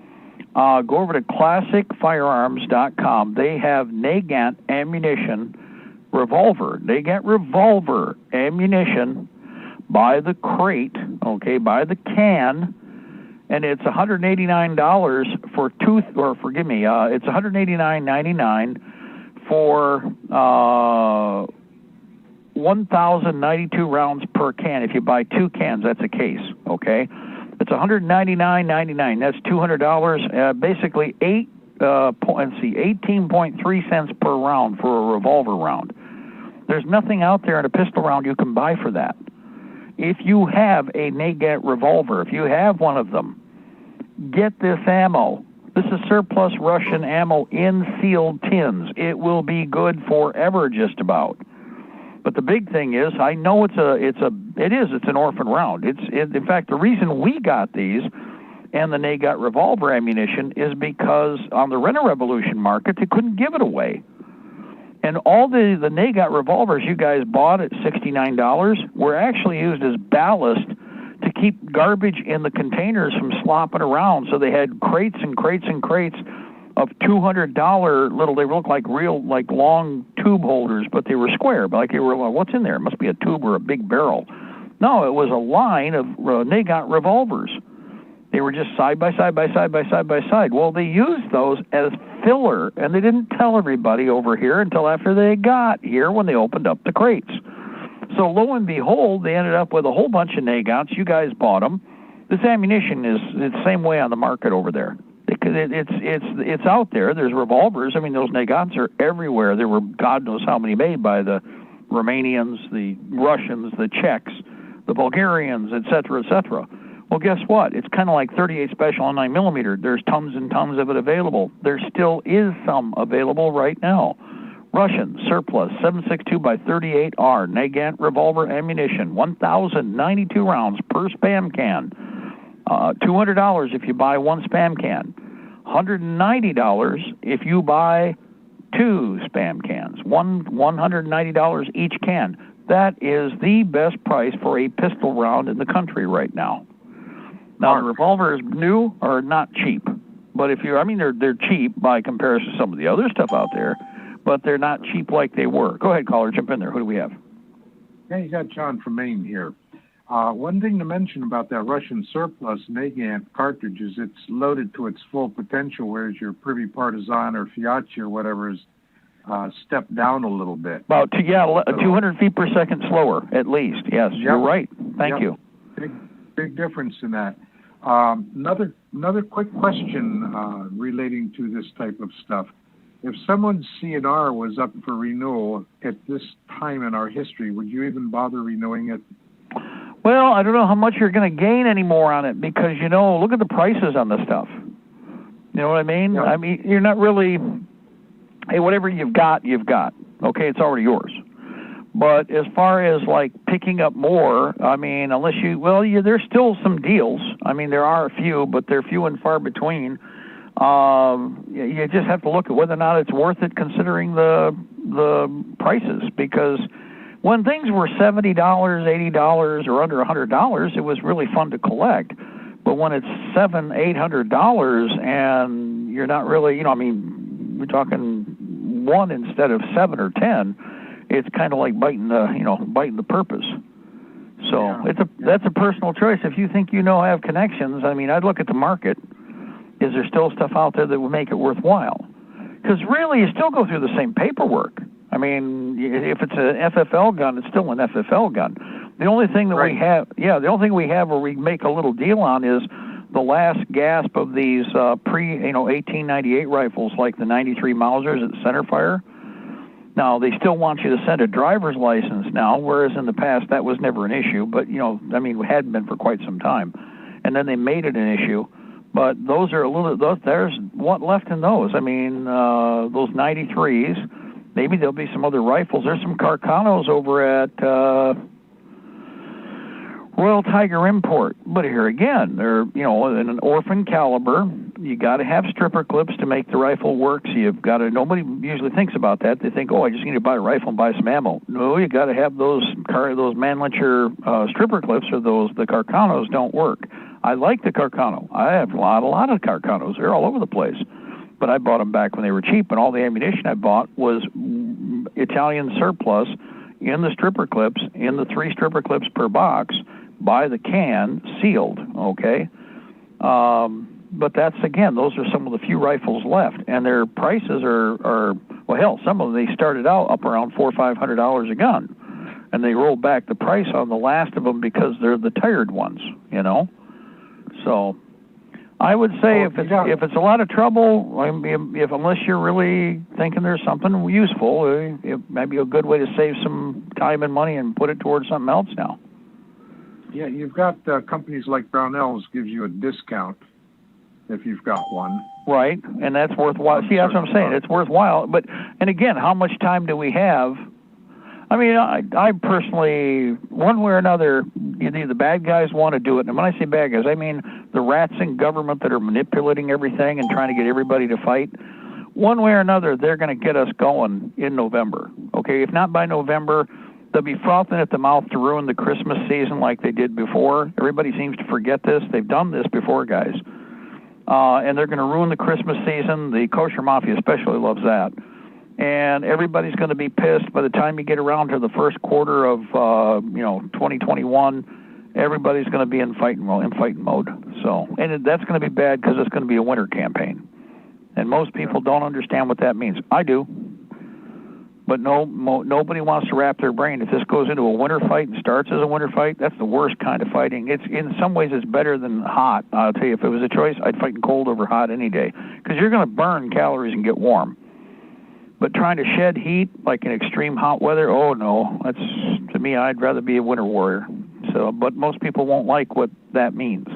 go over to ClassicFirearms.com. They have Nagot ammunition revolver. Nagot revolver ammunition by the crate, okay, by the can, and it's $189 for it's $189.99 for 1,092 rounds per can. If you buy 2 cans, that's a case, okay? It's $199.99. That's $200. Basically, 18.3 cents per round for a revolver round. There's nothing out there in a pistol round you can buy for that. If you have a Nagant revolver, if you have one of them, get this ammo. This is surplus Russian ammo in sealed tins. It will be good forever, just about. But the big thing is, I know it's an orphan round. In fact, the reason we got these and the Nagant revolver ammunition is because on the Rent-A-Revolution market, they couldn't give it away. And all the Nagant revolvers you guys bought at $69 were actually used as ballast to keep garbage in the containers from slopping around. So they had crates and crates and crates of $200 little, they look like real, like long tube holders, but they were square. But like they were, what's in there? It must be a tube or a big barrel. No, it was a line of Nagant revolvers. They were just side by side by side by side by side. Well, they used those as filler, and they didn't tell everybody over here until after they got here when they opened up the crates. So lo and behold, they ended up with a whole bunch of Nagants. You guys bought them. This ammunition is the same way on the market over there. It's out there. There's revolvers. I mean, those Nagants are everywhere. There were God knows how many made by the Romanians, the Russians, the Czechs, the Bulgarians, et cetera, et cetera. Well, guess what? It's kind of like 38 Special on 9mm. There's tons and tons of it available. There still is some available right now. Russian surplus 7.62x38R Nagant revolver ammunition, 1,092 rounds per Spam can. $200 if you buy 1 Spam can. $190 if you buy 2 Spam cans. $190 each can. That is the best price for a pistol round in the country right now. Now, the revolvers new are not cheap, but they're cheap by comparison to some of the other stuff out there, but they're not cheap like they were. Go ahead, caller, jump in there. Who do we have? Hey, you got John from Maine here. One thing to mention about that Russian surplus Nagant cartridge is it's loaded to its full potential, whereas your Privy Partisan or Fiat or whatever is stepped down a little bit. About 200 feet per second slower, at least. Yes, you're right. Thank you. Big difference in that. Another quick question relating to this type of stuff. If someone's CNR was up for renewal at this time in our history, would you even bother renewing it? Well, I don't know how much you're going to gain anymore on it because, look at the prices on the stuff. You know what I mean? Yeah. I mean, you're not really, hey, whatever you've got, okay, it's already yours. But as far as like picking up more, I mean, unless there's still some deals. I mean, there are a few, but they're few and far between. You just have to look at whether or not it's worth it considering the prices, because when things were $70, $80, or under $100, it was really fun to collect. But when it's $700-800 and you're not really, we're talking 1 instead of 7 or 10, it's kind of like biting the purpose. So that's a personal choice. If you think have connections, I'd look at the market. Is there still stuff out there that would make it worthwhile? Because really, you still go through the same paperwork. I mean, if it's an FFL gun, it's still an FFL gun. The only thing that we have where we make a little deal on is the last gasp of these pre-1898 rifles, like the 93 Mausers at Centerfire. Now, they still want you to send a driver's license now, whereas in the past that was never an issue, but, it hadn't been for quite some time. And then they made it an issue. But those are there's what left in those. Those 93s, maybe there'll be some other rifles. There's some Carcanos over at Royal Tiger Import. But here again, they're, in an orphan caliber. You got to have stripper clips to make the rifle work. So you've got to, nobody usually thinks about that. They think, I just need to buy a rifle and buy some ammo. No, you got to have those Mannlicher stripper clips, or the Carcanos don't work. I like the Carcano. I have a lot of Carcanos. They're all over the place. But I bought them back when they were cheap, and all the ammunition I bought was Italian surplus in the stripper clips, in the 3 stripper clips per box, by the can, sealed, okay? But that's, again, those are some of the few rifles left, and their prices are well, hell, some of them, they started out up around $400 or $500 a gun, and they rolled back the price on the last of them because they're the tired ones, you know. So I would say if it's a lot of trouble, if unless you're really thinking there's something useful, it might be a good way to save some time and money and put it towards something else now. Yeah, you've got companies like Brownells gives you a discount if you've got one. Right, and that's worthwhile. See, that's what I'm saying. It's worthwhile. But, and again, how much time do we have? I mean, I personally, one way or another, either the bad guys want to do it. And when I say bad guys, I mean the rats in government that are manipulating everything and trying to get everybody to fight. One way or another, they're going to get us going in November. Okay, if not by November, they'll be frothing at the mouth to ruin the Christmas season like they did before. Everybody seems to forget this. They've done this before, guys. And they're going to ruin the Christmas season. The kosher mafia especially loves that. And everybody's going to be pissed by the time you get around to the first quarter of 2021. Everybody's going to be in fighting mode. So, and that's going to be bad because it's going to be a winter campaign. And most people don't understand what that means. I do. But nobody wants to wrap their brain. If this goes into a winter fight and starts as a winter fight, that's the worst kind of fighting. It's in some ways it's better than hot. I'll tell you, if it was a choice, I'd fight in cold over hot any day because you're going to burn calories and get warm. But trying to shed heat like in extreme hot weather, oh no, that's, to me, I'd rather be a winter warrior. So, but most people won't like what that means.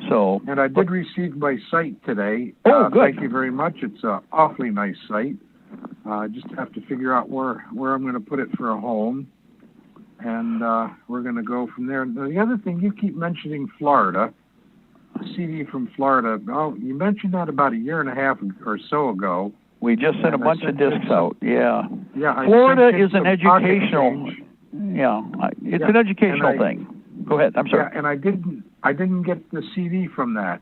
So. And I did receive my sight today. Oh, good. Thank you very much. It's an awfully nice sight. Just have to figure out where I'm going to put it for a home, and we're going to go from there. The other thing, you keep mentioning Florida, a CD from Florida. Oh, you mentioned that about a year and a half or so ago. We just sent a bunch of discs out. Yeah. Yeah. Florida is an educational. Yeah, it's an educational thing. Go ahead. I'm sorry. Yeah, and I didn't get the CD from that.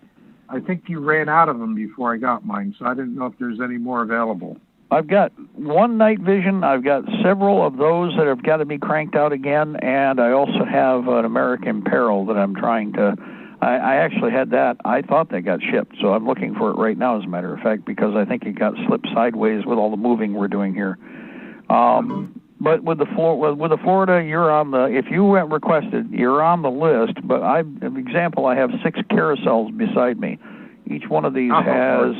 I think you ran out of them before I got mine, so I didn't know if there's any more available. I've got one night vision. I've got several of those that have got to be cranked out again, and I also have an American Peril that I'm trying to. I actually had that. I thought they got shipped, so I'm looking for it right now, as a matter of fact, because I think it got slipped sideways with all the moving we're doing here. But with the Florida, you're on the. If you went requested, you're on the list. But example, I have 6 carousels beside me. Each one of these has.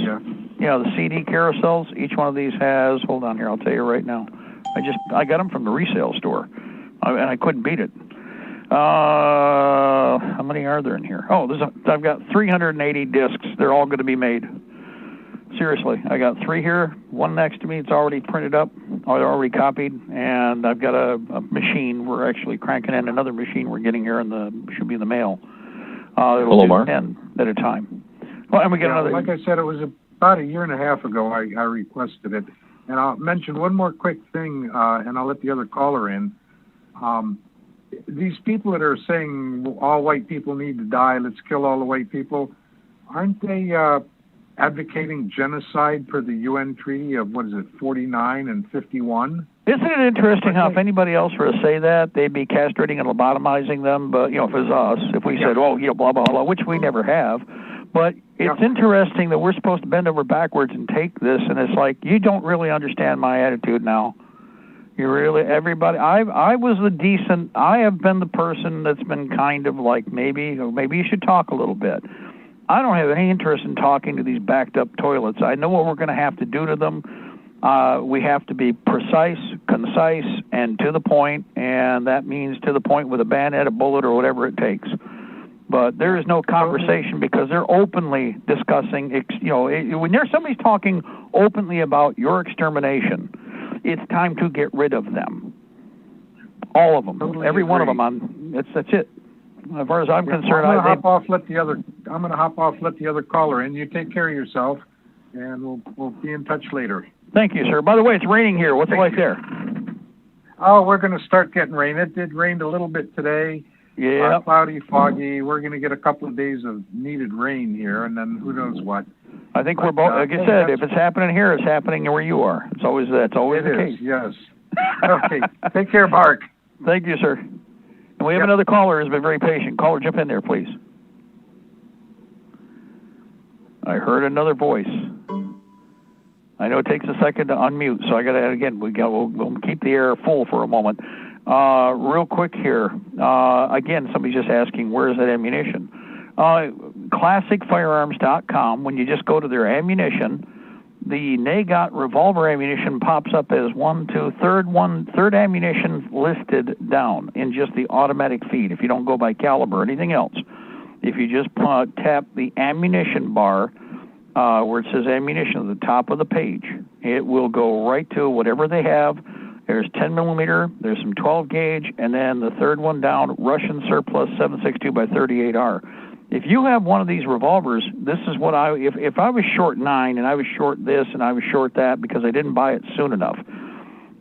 The CD carousels, each one of these has, hold on here, I'll tell you right now. I got them from the resale store, and I couldn't beat it. How many are there in here? Oh, I've got 380 discs. They're all going to be made. Seriously, I got 3 here, one next to me. It's already printed up, or already copied, and I've got a machine. We're actually cranking in another machine we're getting here, should be in the mail. It'll do 10 at a time. Well, and we get another. Like I said, it was about a year and a half ago I requested it. And I'll mention one more quick thing, and I'll let the other caller in. These people that are saying all white people need to die, let's kill all the white people, aren't they advocating genocide per the UN treaty of, 49 and 51? Isn't it interesting how if anybody else were to say that, they'd be castrating and lobotomizing them? But, if it was us, if we said, blah, blah, blah, which we never have. But it's interesting that we're supposed to bend over backwards and take this, and it's like, you don't really understand my attitude now. You really, everybody, I have been the person that's been kind of like, maybe you should talk a little bit. I don't have any interest in talking to these backed up toilets. I know what we're going to have to do to them. We have to be precise, concise, and to the point, and that means to the point with a bayonet, a bullet, or whatever it takes. But there is no conversation because they're openly discussing, when somebody's talking openly about your extermination, it's time to get rid of them. All of them. Totally every agree. One of them. That's it. As far as I'm concerned, I'm going to hop off, let the other caller in. You take care of yourself, and we'll be in touch later. Thank you, sir. By the way, it's raining here. What's it like there? Oh, we're going to start getting rain. It did rain a little bit today. Yeah. Cloudy, foggy. We're going to get a couple of days of needed rain here, and then who knows what. I think we're both. Like I said, if it's happening here, it's happening where you are. That's always the case. Yes. Okay. Take care, Mark. Thank you, sir. And we have another caller who's been very patient. Caller, jump in there, please. I heard another voice. I know it takes a second to unmute, so I got to again. We'll keep the air full for a moment. Real quick here. Again, somebody's just asking, where is that ammunition? ClassicFirearms.com. When you just go to their ammunition, the Nagant revolver ammunition pops up as third ammunition listed down in just the automatic feed. If you don't go by caliber or anything else, if you just tap the ammunition bar where it says ammunition at the top of the page, it will go right to whatever they have. There's 10 millimeter, there's some 12 gauge, and then the third one down, Russian surplus 7.62 by 38R. If you have one of these revolvers, this is what if I was short 9 and I was short this and I was short that because I didn't buy it soon enough,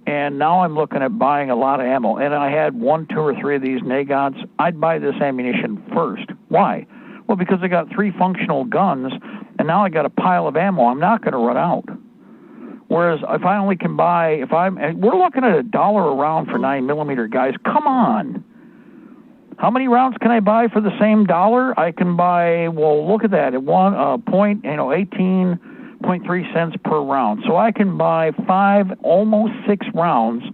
and now I'm looking at buying a lot of ammo, and I had 1, 2, or 3 of these Nagants, I'd buy this ammunition first. Why? Well, because I got 3 functional guns, and now I got a pile of ammo. I'm not going to run out. Whereas if I only can buy, we're looking at $1 a round for 9 millimeter, guys. Come on. How many rounds can I buy for the same $1? I can buy, well, look at that, at 18.3 cents per round. So I can buy 5, almost 6 rounds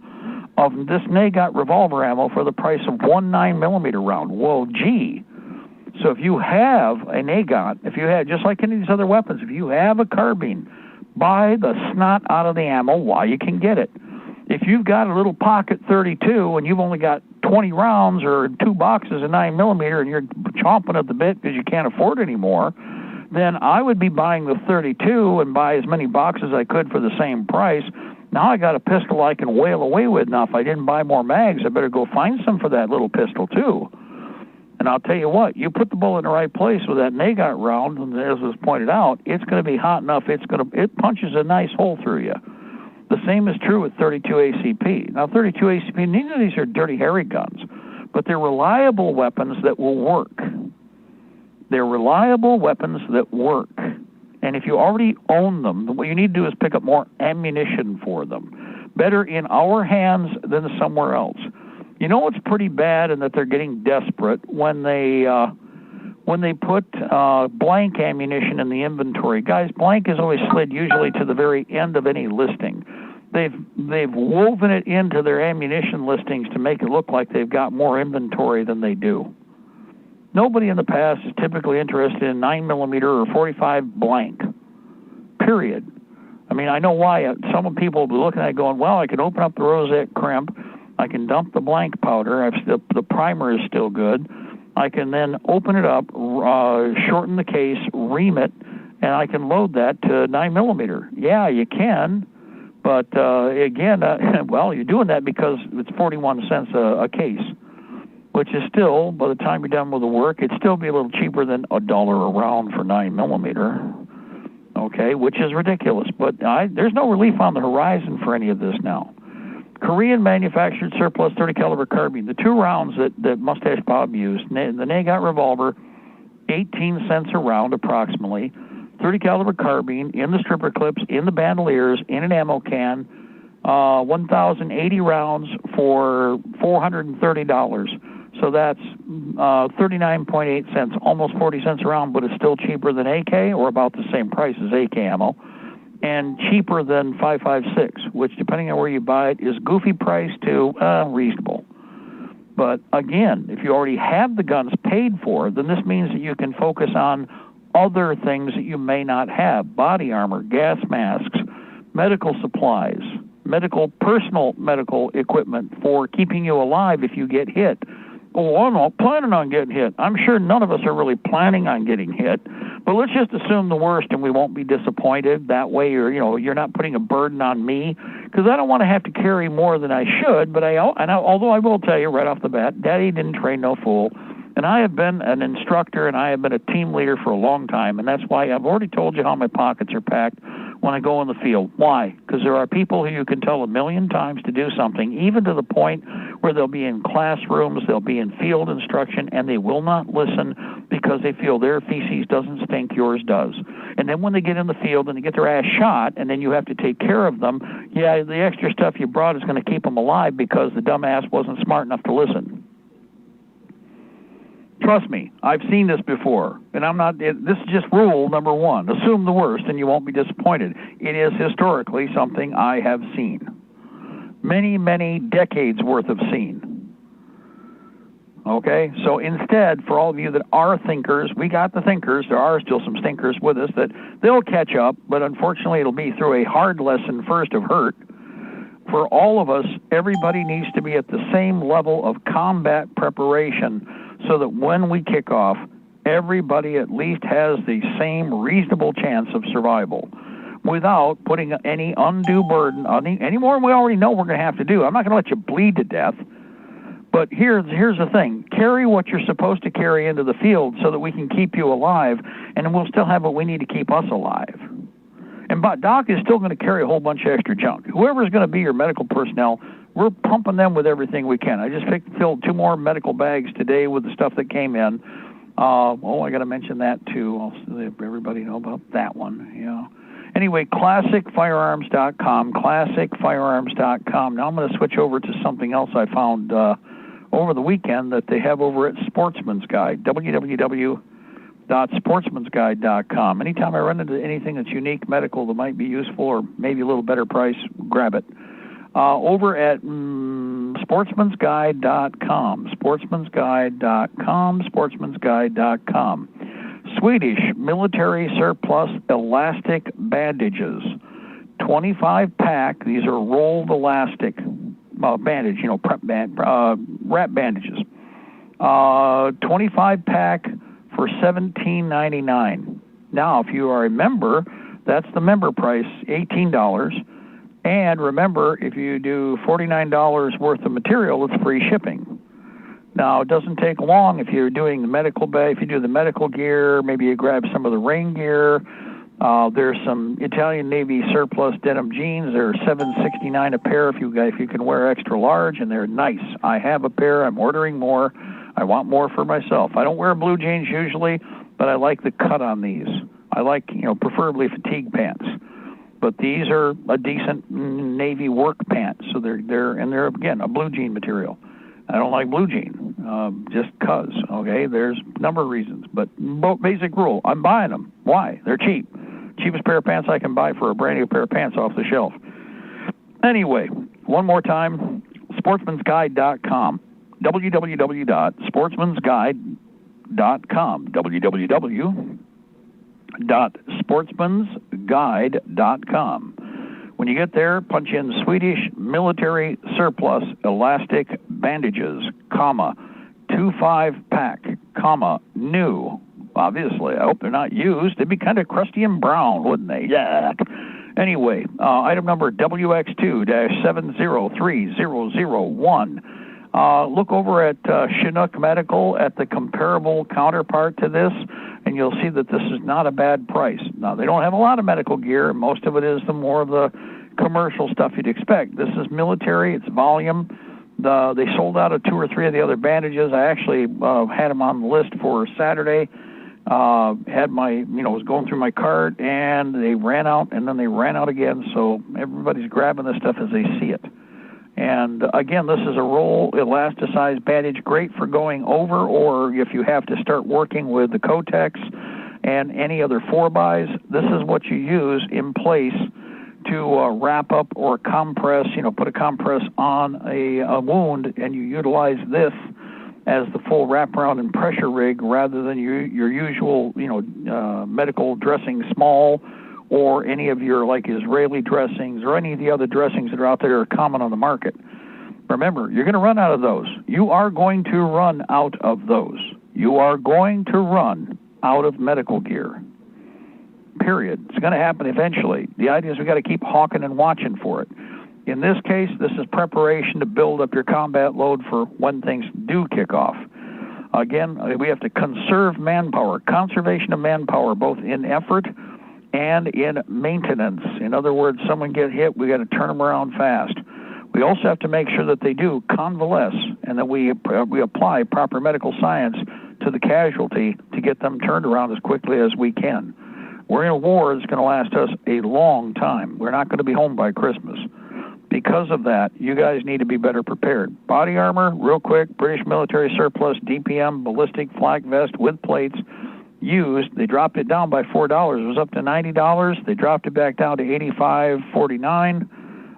of this Nagant revolver ammo for the price of 1 9 millimeter round. Well, gee. So if you have a Nagant, if you have, just like any of these other weapons, if you have a carbine, buy the snot out of the ammo while you can get it. If you've got a little pocket 32 and you've only got 20 rounds or 2 boxes of 9 millimeter and you're chomping at the bit because you can't afford it anymore, then I would be buying the 32 and buy as many boxes as I could for the same price. Now I got a pistol I can wail away with. Now, if I didn't buy more mags, I better go find some for that little pistol too. And I'll tell you what, you put the bullet in the right place with that Nagant round, and as was pointed out, it's going to be hot enough, it punches a nice hole through you. The same is true with 32 ACP. Now, 32 ACP, neither of these are dirty, hairy guns, but they're reliable weapons that will work. They're reliable weapons that work. And if you already own them, what you need to do is pick up more ammunition for them. Better in our hands than somewhere else. You know what's pretty bad, and that they're getting desperate when they put blank ammunition in the inventory. Guys, blank is always slid usually to the very end of any listing. They've woven it into their ammunition listings to make it look like they've got more inventory than they do. Nobody in the past is typically interested in 9 millimeter or 45 blank. Period. I mean, I know why. Some people will be looking at it going, well, I can open up the rosette crimp. I can dump the blank powder. The primer is still good. I can then open it up, shorten the case, ream it, and I can load that to 9 millimeter. Yeah, you can, but again, well, you're doing that because it's 41 cents a case, which is still, by the time you're done with the work, it'd still be a little cheaper than $1 a round for 9 millimeter. Okay, which is ridiculous, but there's no relief on the horizon for any of this now. Korean manufactured surplus 30 caliber carbine. The 2 rounds that Mustache Bob used, the Nagant revolver, 18 cents a round approximately. 30 caliber carbine in the stripper clips, in the bandoliers, in an ammo can. 1,080 rounds for $430. So that's 39.8 cents, almost 40 cents a round, but it's still cheaper than AK, or about the same price as AK ammo. And cheaper than 5.56, which, depending on where you buy it, is goofy price to reasonable. But again, if you already have the guns paid for, then this means that you can focus on other things that you may not have: body armor, gas masks, medical supplies, personal medical equipment for keeping you alive if you get hit. Oh, I'm not planning on getting hit. I'm sure none of us are really planning on getting hit, but let's just assume the worst and we won't be disappointed. That way, you're not putting a burden on me, because I don't want to have to carry more than I should. But although I will tell you right off the bat, Daddy didn't train no fool, and I have been an instructor and I have been a team leader for a long time, and that's why I've already told you how my pockets are packed when I go in the field. Why? Because there are people who you can tell 1,000,000 times to do something, even to the point where they'll be in classrooms, they'll be in field instruction, and they will not listen because they feel their feces doesn't stink, yours does. And then when they get in the field and they get their ass shot, and then you have to take care of them, yeah, the extra stuff you brought is going to keep them alive because the dumbass wasn't smart enough to listen. Trust me, I've seen this before, and this is just rule number one. Assume the worst, and you won't be disappointed. It is historically something I have seen. Many, many decades worth of seen. Okay, so instead, for all of you that are thinkers, we got the thinkers. There are still some stinkers with us that they'll catch up, but unfortunately it'll be through a hard lesson first of hurt. For all of us, everybody needs to be at the same level of combat preparation so that when we kick off, everybody at least has the same reasonable chance of survival without putting any undue burden on any more than we already know we're going to have to do. I'm not going to let you bleed to death. But here's the thing. Carry what you're supposed to carry into the field so that we can keep you alive, and we'll still have what we need to keep us alive. And Doc is still going to carry a whole bunch of extra junk. Whoever's going to be your medical personnel, we're pumping them with everything we can. I just filled 2 more medical bags today with the stuff that came in. I got to mention that, too. I'll let everybody know about that one. Yeah. Anyway, classicfirearms.com, classicfirearms.com. Now I'm going to switch over to something else I found over the weekend that they have over at Sportsman's Guide, www.sportsmansguide.com. Anytime I run into anything that's unique, medical, that might be useful or maybe a little better price, grab it. Over at sportsmansguide.com, sportsmansguide.com, sportsmansguide.com. Swedish military surplus elastic bandages, 25-pack. These are rolled elastic bandage, prep wrap bandages. 25-pack for $17.99. Now, if you are a member, that's the member price, $18. And remember, if you do $49 worth of material, it's free shipping. Now, it doesn't take long if you're doing the medical bag. If you do the medical gear, maybe you grab some of the rain gear. There's some Italian Navy surplus denim jeans. They're $7.69 a pair if you can wear extra large, and they're nice. I have a pair. I'm ordering more. I want more for myself. I don't wear blue jeans usually, but I like the cut on these. I like, preferably fatigue pants. But these are a decent Navy work pants, so they're again a blue jean material. I don't like blue jean, just 'cause, okay? There's a number of reasons, but basic rule, I'm buying them. Why? They're cheap. Cheapest pair of pants I can buy for a brand new pair of pants off the shelf. Anyway, one more time, sportsmansguide.com, www.sportsmansguide.com, www.sportsmansguide.com. When you get there, punch in Swedish military surplus elastic bandages, 25-pack, new. Obviously, I hope they're not used. They'd be kind of crusty and brown, wouldn't they? Yeah. Anyway, item number WX2-703001. Look over at Chinook Medical at the comparable counterpart to this, and you'll see that this is not a bad price. Now, they don't have a lot of medical gear. Most of it is the more of the commercial stuff you'd expect. This is military. It's volume. They sold out of 2 or 3 of the other bandages. I actually had them on the list for Saturday. Was going through my cart, and they ran out, and then they ran out again. So everybody's grabbing this stuff as they see it. And again, this is a roll elasticized bandage, great for going over, or if you have to start working with the Kotex and any other 4-bys, this is what you use in place to wrap up or compress, put a compress on a wound, and you utilize this as the full wraparound and pressure rig rather than your usual, medical dressing small, or any of your like Israeli dressings or any of the other dressings that are out there are common on the market. Remember, you're going to run out of those. You are going to run out of those. You are going to run out of medical gear. Period. It's going to happen eventually. The idea is we got to keep hawking and watching for it. In this case, this is preparation to build up your combat load for when things do kick off. Again, we have to conserve manpower, conservation of manpower, both in effort and in maintenance. In other words, someone get hit, we got to turn them around fast. We also have to make sure that they do convalesce and that we apply proper medical science to the casualty to get them turned around as quickly as we can. We're in a war that's going to last us a long time. We're not going to be home by Christmas. because of that, you guys need to be better prepared. Body armor, real quick, British military surplus, DPM, ballistic flak vest with plates, used. They dropped it down by $4. It was up to $90. They dropped it back down to $85.49.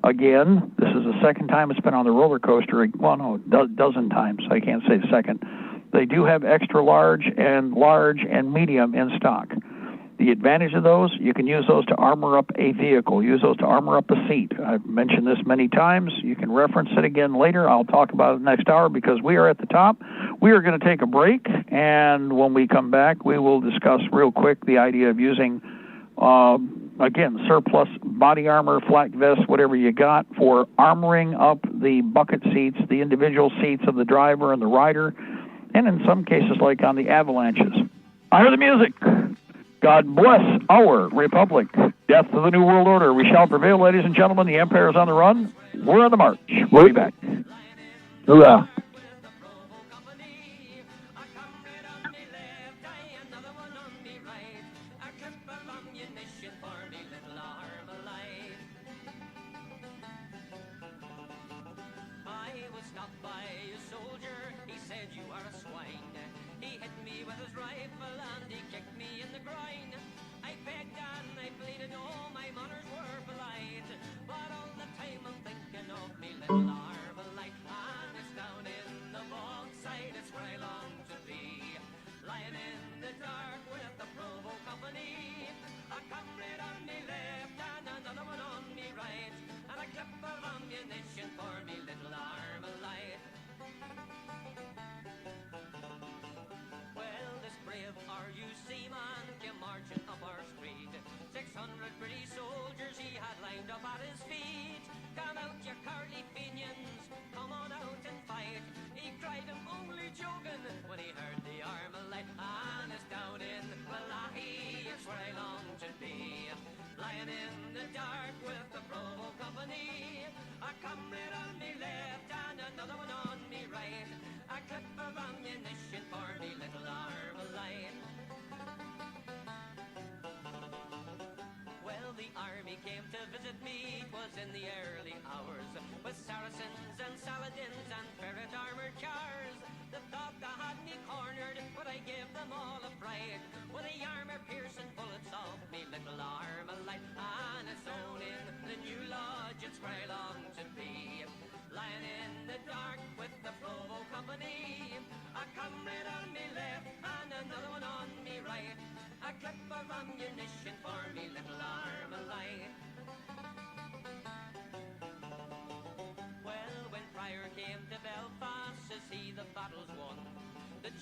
Again, this is the second time it's been on the roller coaster. Well, no, dozen times. I can't say the second. They do have extra large and medium in stock. The advantage of those, you can use those to armor up a vehicle, use those to armor up a seat. I've mentioned this many times. You can reference it again later. I'll talk about it next hour because we are at the top. We are going to take a break, and when we come back, we will discuss real quick the idea of using, again, surplus body armor, flak vest, whatever you got, for armoring up the bucket seats, the individual seats of the driver and the rider, and in some cases, like on the avalanches. I hear the music. God bless our republic. Death to the New World Order. We shall prevail, ladies and gentlemen. The empire is on the run. We're on the march. We'll be back. Hoorah.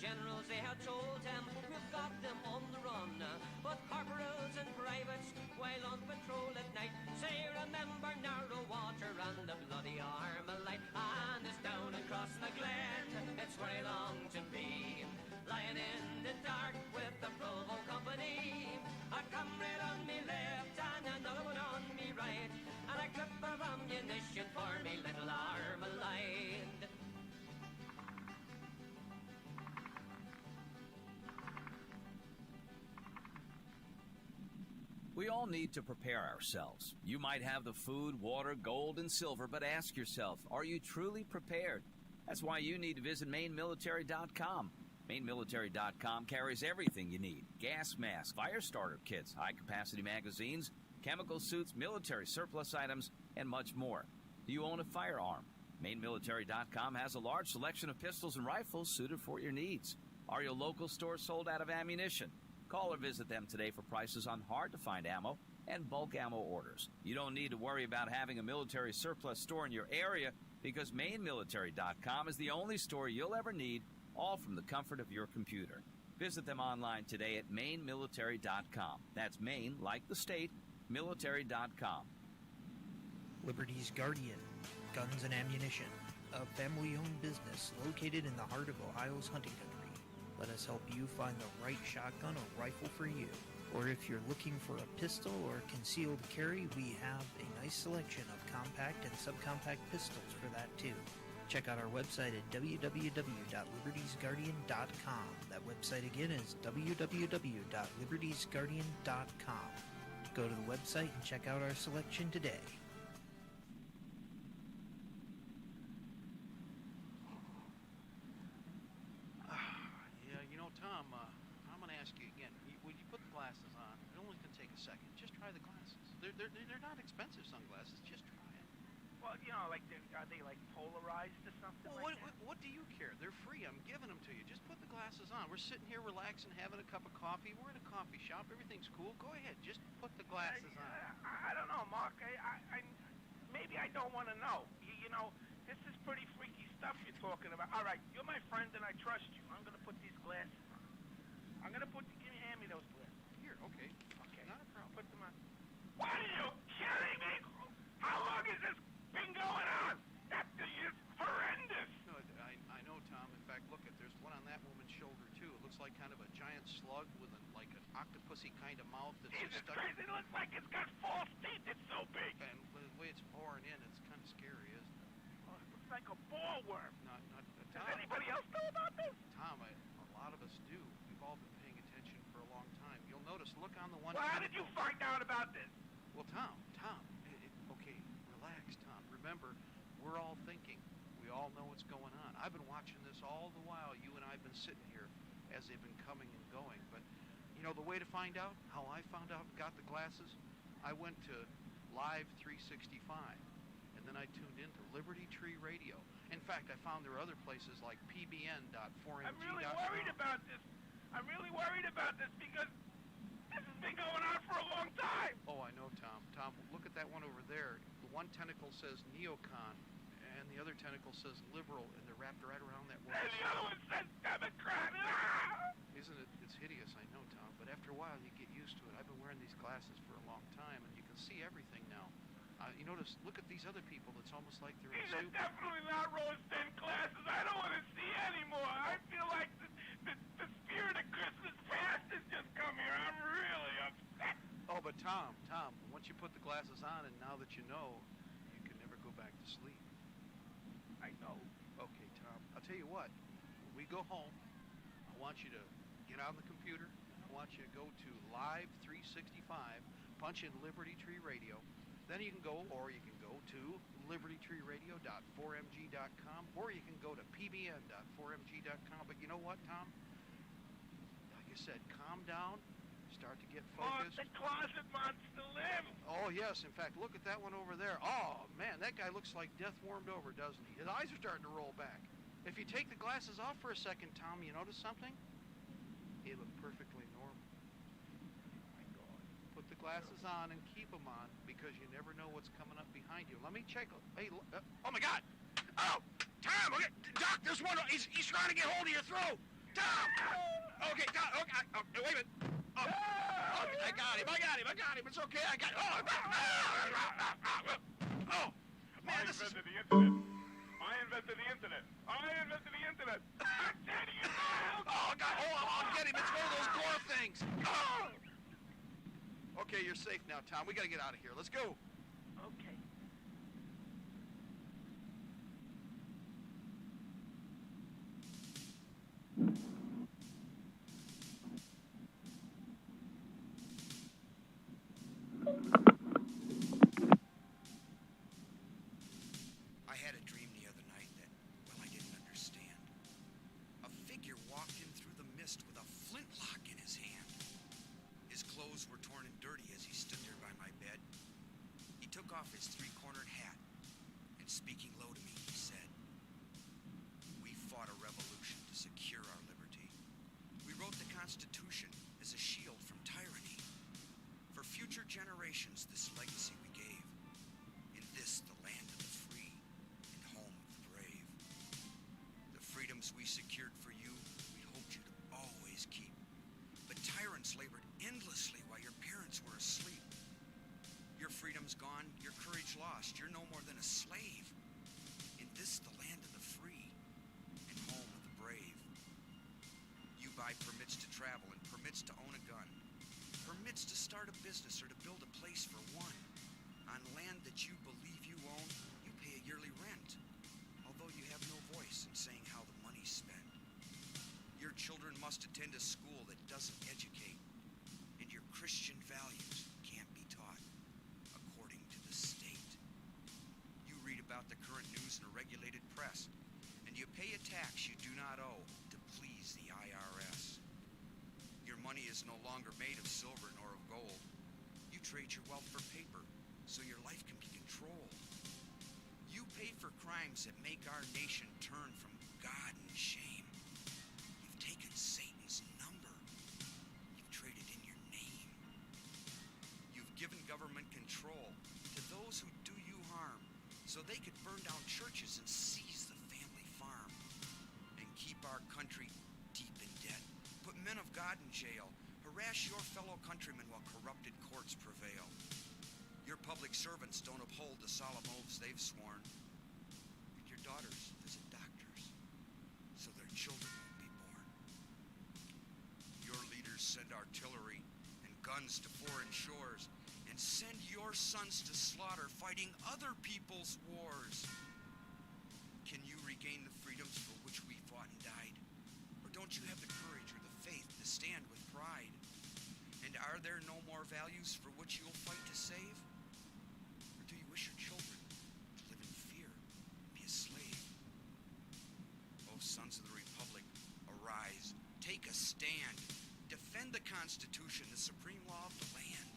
Generals, they had told him, we've got them on the run. But corporals and privates, while on patrol at night, say, remember narrow water and the bloody Armalite. And it's down across the glen, it's where I long to be. Lying in the dark with the Provo Company. A comrade on me left and another one on me right. And a clip of ammunition for me little Armalite. We all need to prepare ourselves. You might have the food, water, gold, and silver, but ask yourself, are you truly prepared? That's why you need to visit MaineMilitary.com. MaineMilitary.com carries everything you need. Gas masks, fire starter kits, high-capacity magazines, chemical suits, military surplus items, and much more. Do you own a firearm? MaineMilitary.com has a large selection of pistols and rifles suited for your needs. Are your local stores sold out of ammunition? Call or visit them today for prices on hard-to-find ammo and bulk ammo orders. You don't need to worry about having a military surplus store in your area because MaineMilitary.com is the only store you'll ever need, all from the comfort of your computer. Visit them online today at MaineMilitary.com. That's Maine, like the state, military.com. Liberty's Guardian, Guns and Ammunition, a family-owned business located in the heart of Ohio's hunting country. Let us help you find the right shotgun or rifle for you. Or if you're looking for a pistol or concealed carry, we have a nice selection of compact and subcompact pistols for that too. Check out our website at www.libertiesguardian.com. That website again is www.libertiesguardian.com. Go to the website and check out our selection today. second. Just try the glasses. They're not expensive sunglasses. Just try them. Well, are they like polarized or something Well, like that? what do you care? They're free. I'm giving them to you. Just put the glasses on. We're sitting here relaxing, having a cup of coffee. We're in a coffee shop. Everything's cool. Go ahead. Just put the glasses on. I don't know, Mark. Maybe I don't want to know. This is pretty freaky stuff you're talking about. All right, you're my friend and I trust you. I'm going to put these glasses on. Hand me those glasses. Here, okay. Okay. Not a problem. Put them on. What are you kidding me? How long has this been going on? That thing is horrendous. No, I know, Tom. In fact, look, there's one on that woman's shoulder, too. It looks like kind of a giant slug with like an octopusy kind of mouth that's Jesus just stuck. Christ, it looks like it's got false teeth. It's so big. And the way it's pouring in, it's kind of scary, isn't it? Oh, it looks like a ball worm. Not Does Tom. anybody else know about this? Tom, a lot of us do. We've all been paying attention for a long time. You'll notice, look on the one... Well, how did you find out about this? Well, Tom, okay, relax, Tom. Remember, we're all thinking. We all know what's going on. I've been watching this all the while. You and I have been sitting here as they've been coming and going. But, the way to find out how I found out and got the glasses, I went to Live 365, and then I tuned into Libertytreeradio. In fact, I found there are other places like pbn.4mg.com. I'm really worried about this. I'm really worried about this because this has been going on for a long time. Oh, I know, Tom. Tom, look at that one over there. The one tentacle says neocon, and the other tentacle says liberal, and they're wrapped right around that one. And the other one says Democrat. Isn't it? It's hideous, I know, Tom. But after a while, you get used to it. I've been wearing these glasses for a long time, and you can see everything now. You notice, look at these other people. It's almost like they're These in are definitely not rose-thin glasses. I don't want to see anymore. I feel like the spirit of Christmas past has just come here. I'm really upset. Oh, but Tom, once you put the glasses on, and now that you know, you can never go back to sleep. I know. Okay, Tom, I'll tell you what. When we go home, I want you to get on the computer. I want you to go to Live 365, punch in Libertytreeradio. Then you can go to libertytreeradio.4mg.com, or you can go to pbn.4mg.com. But you know what, Tom? Like I said, calm down, start to get focused. The closet monster lives. Oh, yes. In fact, look at that one over there. Oh, man, that guy looks like death warmed over, doesn't he? His eyes are starting to roll back. If you take the glasses off for a second, Tom, you notice something? They look perfectly normal. My God. Put the glasses on and keep them on, because you never know what's coming up behind you. Let me check. Hey, oh, my God. Oh, Tom, okay. Doc, this one, he's trying to get hold of your throat. Tom! Okay, Tom, okay. Oh, wait a minute. Oh, okay, I got him. It's okay. I got him. Oh, man, this is... I invented the internet. Oh, God, hold on. I'll get him. It's one of those door things. Oh! Okay, you're safe now, Tom. We got to get out of here. Let's go. Okay. I had a dream the other night that, well, I didn't understand. A figure walked in through the mist with a flintlock in his hand. His clothes were torn and dirty as he stood there by my bed. He took off his three-cornered hat, and speaking low to me, he said, "We fought a revolution to secure our liberty. We wrote the Constitution as a shield from tyranny. For future generations, this legacy we gave. In this, the land of the free and home of the brave. The freedoms we secured for you, we hoped you to always keep. But tyrants labored endlessly while your parents were asleep. Your freedom's gone, your courage lost. You're no more than a slave. In this, the land of the free and home of the brave. You buy permits to travel and permits to own a gun. Permits to start a business or to build a place for one. On land that you believe you own, you pay a yearly rent, although you have no voice in saying how the money's spent. Your children must attend a school that doesn't educate, and your Christian values can't be taught according to the state. You read about the current news in a regulated press, and you pay a tax you do not owe to please the IRS. Your money is no longer made of silver nor of gold. trade your wealth for paper so your life can be controlled. You pay for crimes that make our nation turn from God and shame. You've taken Satan's number. You've traded in your name. You've given government control to those who do you harm so they could burn down churches and seize the family farm and keep our country deep in debt. Put men of God in jail. Harass your fellow countrymen while corrupted courts prevail. Your public servants don't uphold the solemn oaths they've sworn. And your daughters visit doctors so their children won't be born. Your leaders send artillery and guns to foreign shores and send your sons to slaughter fighting other people's wars. Can you regain the freedoms for which we fought and died? Or don't you have the courage or the faith to stand with pride? And are there no more values for which you'll fight to save? Or do you wish your children to live in fear and be a slave? O sons of the Republic, arise, take a stand, defend the Constitution, the supreme law of the land.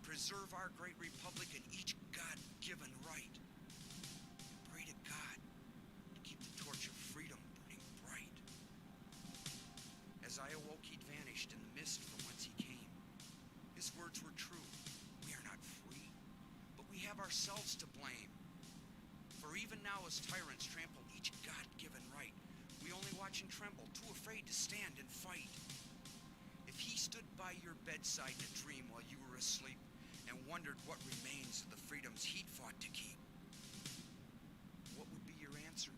Preserve our great republic and each God-given right. Pray to God to keep the torch of freedom burning bright. As I awoke, he'd vanished in the mist from whence he came. His words were true. We are not free, but we have ourselves to blame. For even now, as tyrants trample each God-given right, we only watch and tremble, too afraid to stand and fight. If he stood by your bedside in a dream while you were asleep and wondered what remains of the freedoms he'd fought to keep, what would be your answer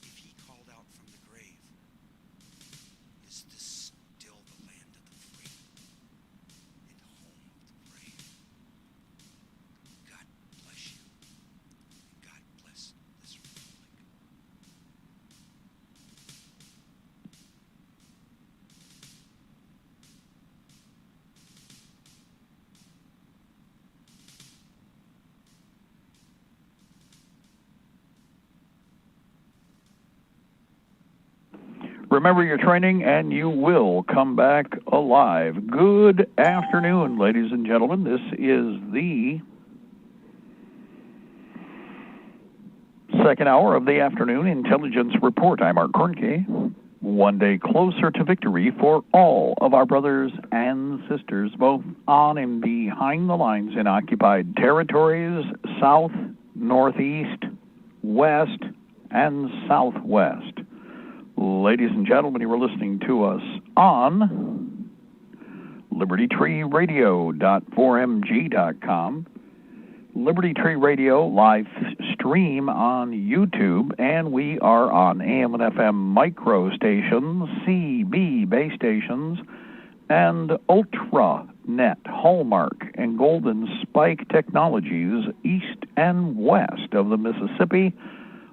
if he called out from the grave? Is this still the land of the free and home of the brave? God bless you, and God bless this republic. Remember your training, and you will come back alive. Good afternoon, ladies and gentlemen. This is the second hour of the afternoon intelligence report. I'm Art Kornke. One day closer to victory for all of our brothers and sisters, both on and behind the lines in occupied territories, south, northeast, west, and southwest. Ladies and gentlemen, you are listening to us on Libertytreeradio.4mg.com, Liberty Tree Radio live stream on YouTube, and we are on AM and FM micro stations, CB base stations, and Ultranet, Hallmark, and Golden Spike Technologies east and west of the Mississippi,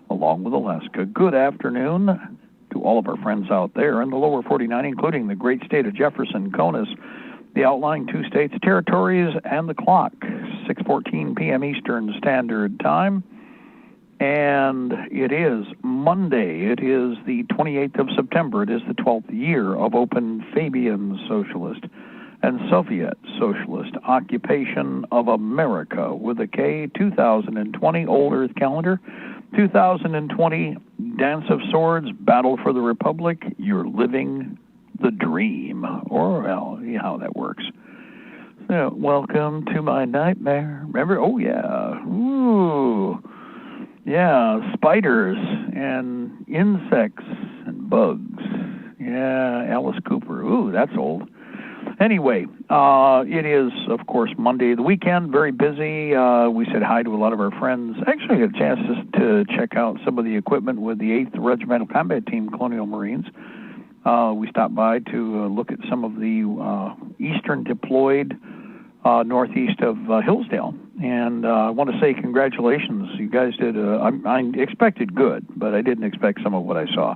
along with Alaska. Good afternoon to all of our friends out there in the lower 49, including the great state of Jefferson, CONUS, the outlying two states, territories, and the clock, 6:14 p.m. Eastern Standard Time. And it is Monday. It is the 28th of September. It is the 12th year of Open Fabian Socialist and Soviet Socialist Occupation of America with a K, 2020 Old Earth Calendar, 2020 Dance of Swords, Battle for the Republic. You're living the dream, or, well, how that works. So, welcome to my nightmare. Remember? Oh, yeah. Ooh. Yeah, spiders and insects and bugs. Yeah, Alice Cooper. Ooh, that's old. Anyway, it is, of course, Monday, the weekend, very busy. We said hi to a lot of our friends. Actually, got a chance to check out some of the equipment with the 8th Regimental Combat Team, Colonial Marines. We stopped by to look at some of the eastern deployed northeast of Hillsdale. And I want to say congratulations. You guys did, I expected good, but I didn't expect some of what I saw.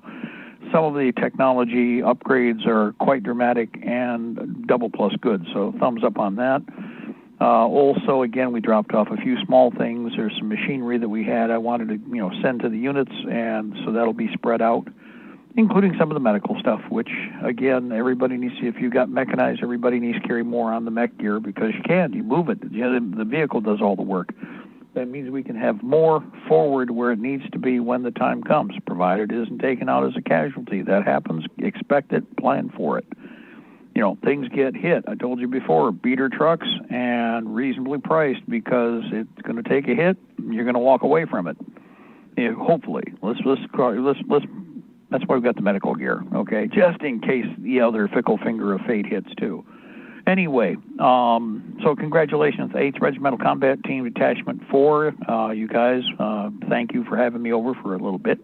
Some of the technology upgrades are quite dramatic and double plus good, so thumbs up on that. Also, again, we dropped off a few small things. There's some machinery that we had I wanted to, send to the units, and so that'll be spread out including some of the medical stuff, which, again, everybody needs to, if you've got mechanized, everybody needs to carry more on the mech gear because you move it. The vehicle does all the work. That means we can have more forward where it needs to be when the time comes, provided it isn't taken out as a casualty. That happens, expect it, plan for it. Things get hit. I told you before, beater trucks and reasonably priced because it's going to take a hit. You're going to walk away from it. Hopefully. Let's. That's why we've got the medical gear, okay? Just in case the other fickle finger of fate hits too. Anyway, so congratulations, 8th Regimental Combat Team Detachment 4. You guys, thank you for having me over for a little bit.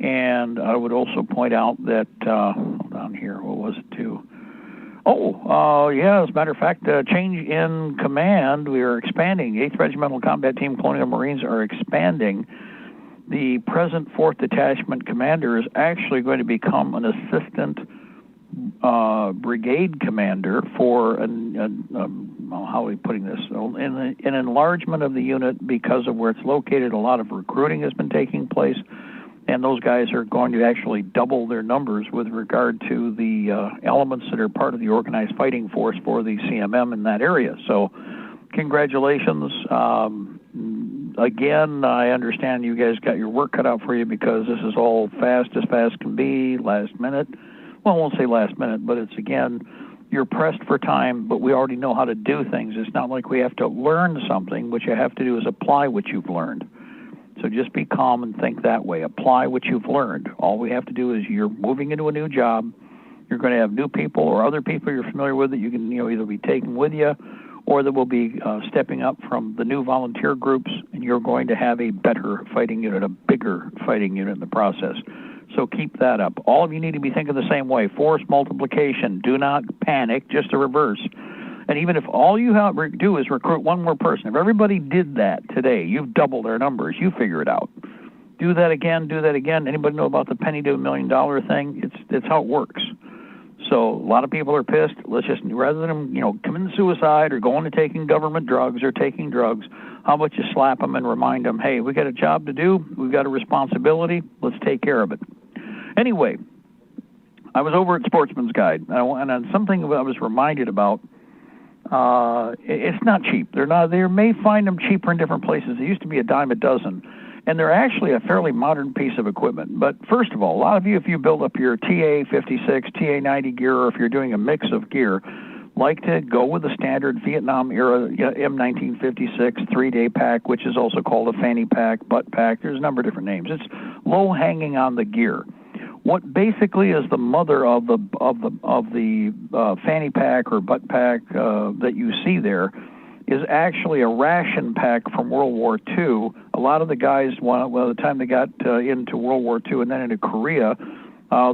And I would also point out that, hold on here, what was it too? Yeah, as a matter of fact, change in command. We are expanding. 8th Regimental Combat Team Colonial Marines are expanding. The present 4th Detachment Commander is actually going to become an assistant brigade commander for how are we putting this? An enlargement of the unit because of where it's located. A lot of recruiting has been taking place, and those guys are going to actually double their numbers with regard to the elements that are part of the organized fighting force for the CMM in that area. So, congratulations. Again, I understand you guys got your work cut out for you because this is all as fast can be, last minute. Well, I won't say last minute, but it's, again, you're pressed for time, but we already know how to do things. It's not like we have to learn something. What you have to do is apply what you've learned. So just be calm and think that way. Apply what you've learned. All we have to do is you're moving into a new job. You're going to have new people or other people you're familiar with that you can either be taking with you or that will be stepping up from the new volunteer groups, and you're going to have a better fighting unit, a bigger fighting unit in the process. So keep that up. All of you need to be thinking the same way. Force multiplication. Do not panic, just the reverse. And even if all you have to do is recruit one more person, if everybody did that today, you've doubled their numbers. You figure it out. Do that again, do that again. Anybody know about the penny to $1 million thing? It's how it works. So a lot of people are pissed. Let's just, rather than committing suicide or going to taking government drugs or taking drugs, how about you slap them and remind them, hey, we got a job to do. We've got a responsibility. Let's take care of it. Anyway, I was over at Sportsman's Guide, and on something I was reminded about. It's not cheap. They may find them cheaper in different places. They used to be a dime a dozen, and they're actually a fairly modern piece of equipment. But first of all, a lot of you, if you build up your TA-56, TA-90 gear, or if you're doing a mix of gear, like to go with the standard Vietnam-era M1956 3-day pack, which is also called a fanny pack, butt pack. There's a number of different names. It's low-hanging on the gear. What basically is the mother of the fanny pack or butt pack that you see there is actually a ration pack from World War II. A lot of the guys, by the time they got into World War II and then into Korea,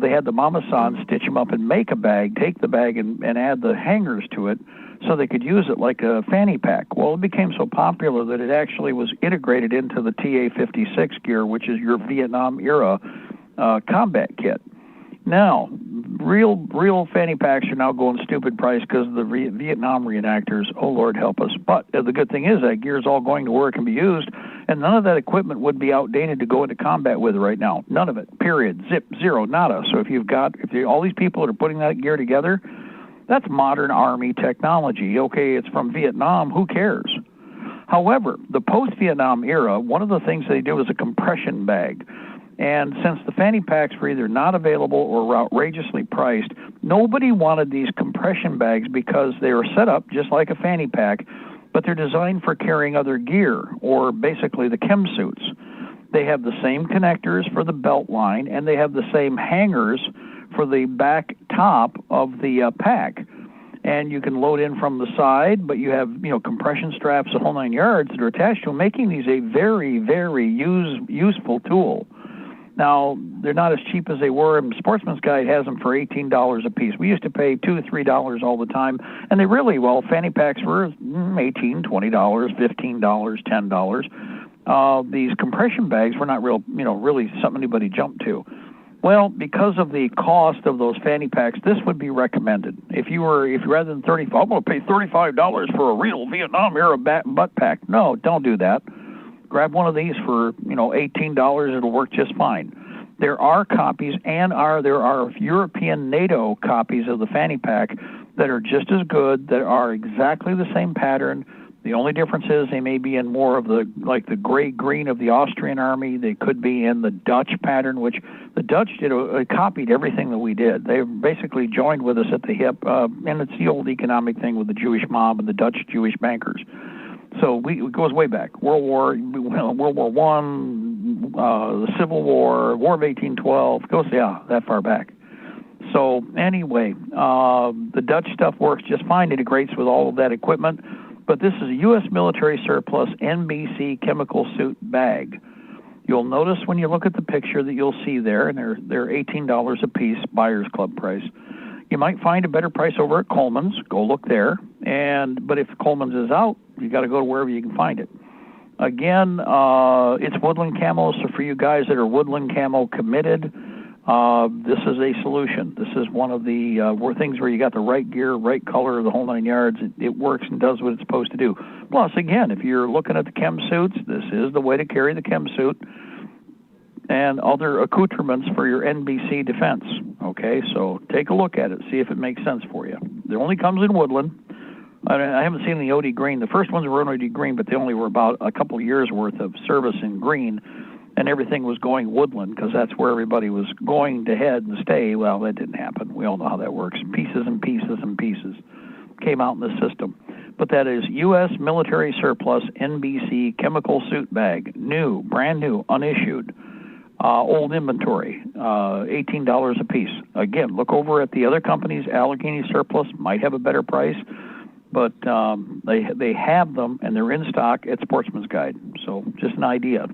they had the mama-san stitch them up and make a bag, take the bag and add the hangers to it so they could use it like a fanny pack. Well, it became so popular that it actually was integrated into the TA-56 gear, which is your Vietnam-era combat kit. Now, real fanny packs are now going stupid price because of the Vietnam reenactors. Oh, Lord help us. But the good thing is that gear is all going to work and be used, and none of that equipment would be outdated to go into combat with right now. None of it. Period. Zip. Zero. Nada. So if all these people that are putting that gear together, that's modern Army technology. Okay, it's from Vietnam. Who cares? However, the post-Vietnam era, one of the things they did was a compression bag. And since the fanny packs were either not available or were outrageously priced, nobody wanted these compression bags because they were set up just like a fanny pack, but they're designed for carrying other gear, or basically the chem suits. They have the same connectors for the belt line, and they have the same hangers for the back top of the pack. And you can load in from the side, but you have, compression straps, the whole 9 yards that are attached to them, making these a very, very useful tool. Now, they're not as cheap as they were, and Sportsman's Guide has them for $18 a piece. We used to pay $2 to $3 all the time, and they really, fanny packs were $18, $20, $15, $10. These compression bags were not really something anybody jumped to. Well, because of the cost of those fanny packs, this would be recommended. If you rather than I'm going to pay $35 for a real Vietnam-era butt pack. No, don't do that. Grab one of these for, $18. It'll work just fine. There are copies, and there are European NATO copies of the fanny pack that are just as good, that are exactly the same pattern. The only difference is they may be in more of the gray-green of the Austrian army. They could be in the Dutch pattern, which the Dutch copied everything that we did. They basically joined with us at the hip, and it's the old economic thing with the Jewish mob and the Dutch Jewish bankers. So it goes way back. World War I, the Civil War, War of 1812, goes, that far back. So anyway, the Dutch stuff works just fine, integrates with all of that equipment. But this is a U.S. military surplus NBC chemical suit bag. You'll notice when you look at the picture that you'll see there, and they're $18 a piece, buyer's club price. You might find a better price over at Coleman's. Go look there. But if Coleman's is out, you got to go to wherever you can find it. Again, it's woodland camo, so for you guys that are woodland camo committed, this is a solution. This is one of the things where you got the right gear, right color, the whole 9 yards. It works and does what it's supposed to do. Plus, again, if you're looking at the chem suits, this is the way to carry the chem suit and other accoutrements for your NBC defense. Okay, so take a look at it, see if it makes sense for you. It only comes in woodland. I haven't seen the OD green. The first ones were OD green, but they only were about a couple of years worth of service in green. And everything was going woodland because that's where everybody was going to head and stay. Well, that didn't happen. We all know how that works. Pieces and pieces and pieces came out in the system. But that is U.S. military surplus NBC chemical suit bag, new, brand new, unissued, old inventory, $18 a piece. Again, look over at the other companies. Allegheny Surplus might have a better price, but they have them and they're in stock at Sportsman's Guide. So just an idea.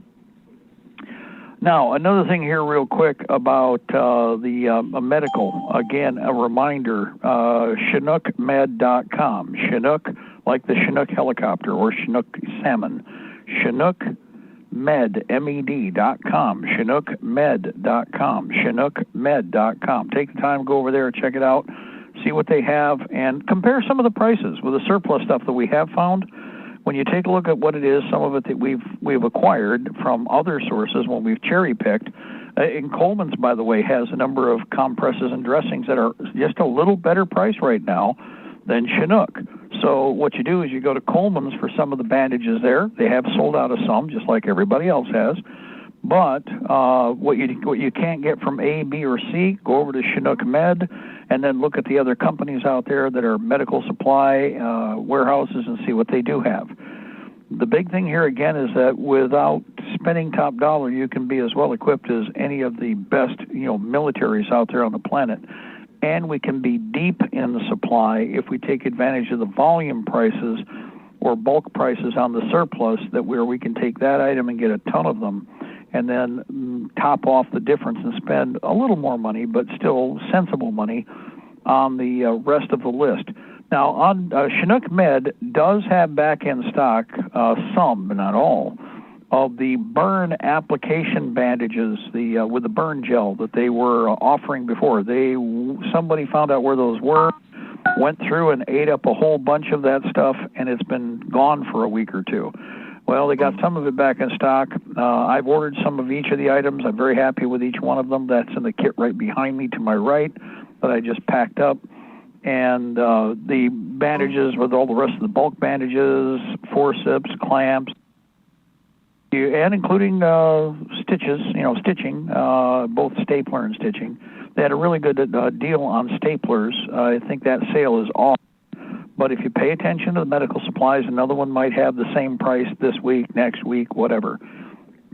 Now, another thing here real quick about the medical. Again, a reminder, ChinookMed.com. Chinook, like the Chinook helicopter or Chinook salmon. ChinookMed, M-E-D.com. ChinookMed.com. ChinookMed.com. Take the time, go over there, check it out, see what they have, and compare some of the prices with the surplus stuff that we have found. When you take a look at what it is, some of it that we've acquired from other sources when we've cherry-picked, and Coleman's, by the way, has a number of compresses and dressings that are just a little better price right now than Chinook. So what you do is you go to Coleman's for some of the bandages there. They have sold out of some, just like everybody else has. But what you can't get from A, B, or C, go over to Chinook Med, and then look at the other companies out there that are medical supply warehouses and see what they do have. The big thing here, again, is that without spending top dollar, you can be as well equipped as any of the best militaries out there on the planet. And we can be deep in the supply if we take advantage of the volume prices or bulk prices on the surplus, where we can take that item and get a ton of them, and then top off the difference and spend a little more money, but still sensible money, on the rest of the list. Now, on Chinook Med does have back in stock some, but not all, of the burn application bandages, with the burn gel that they were offering before. Somebody found out where those were, went through and ate up a whole bunch of that stuff, and it's been gone for a week or two. Well, they got some of it back in stock. I've ordered some of each of the items. I'm very happy with each one of them. That's in the kit right behind me to my right that I just packed up. And the bandages with all the rest of the bulk bandages, forceps, clamps, and including stitches, stitching, both stapler and stitching. They had a really good deal on staplers. I think that sale is off. But if you pay attention to the medical supplies, another one might have the same price this week, next week, whatever.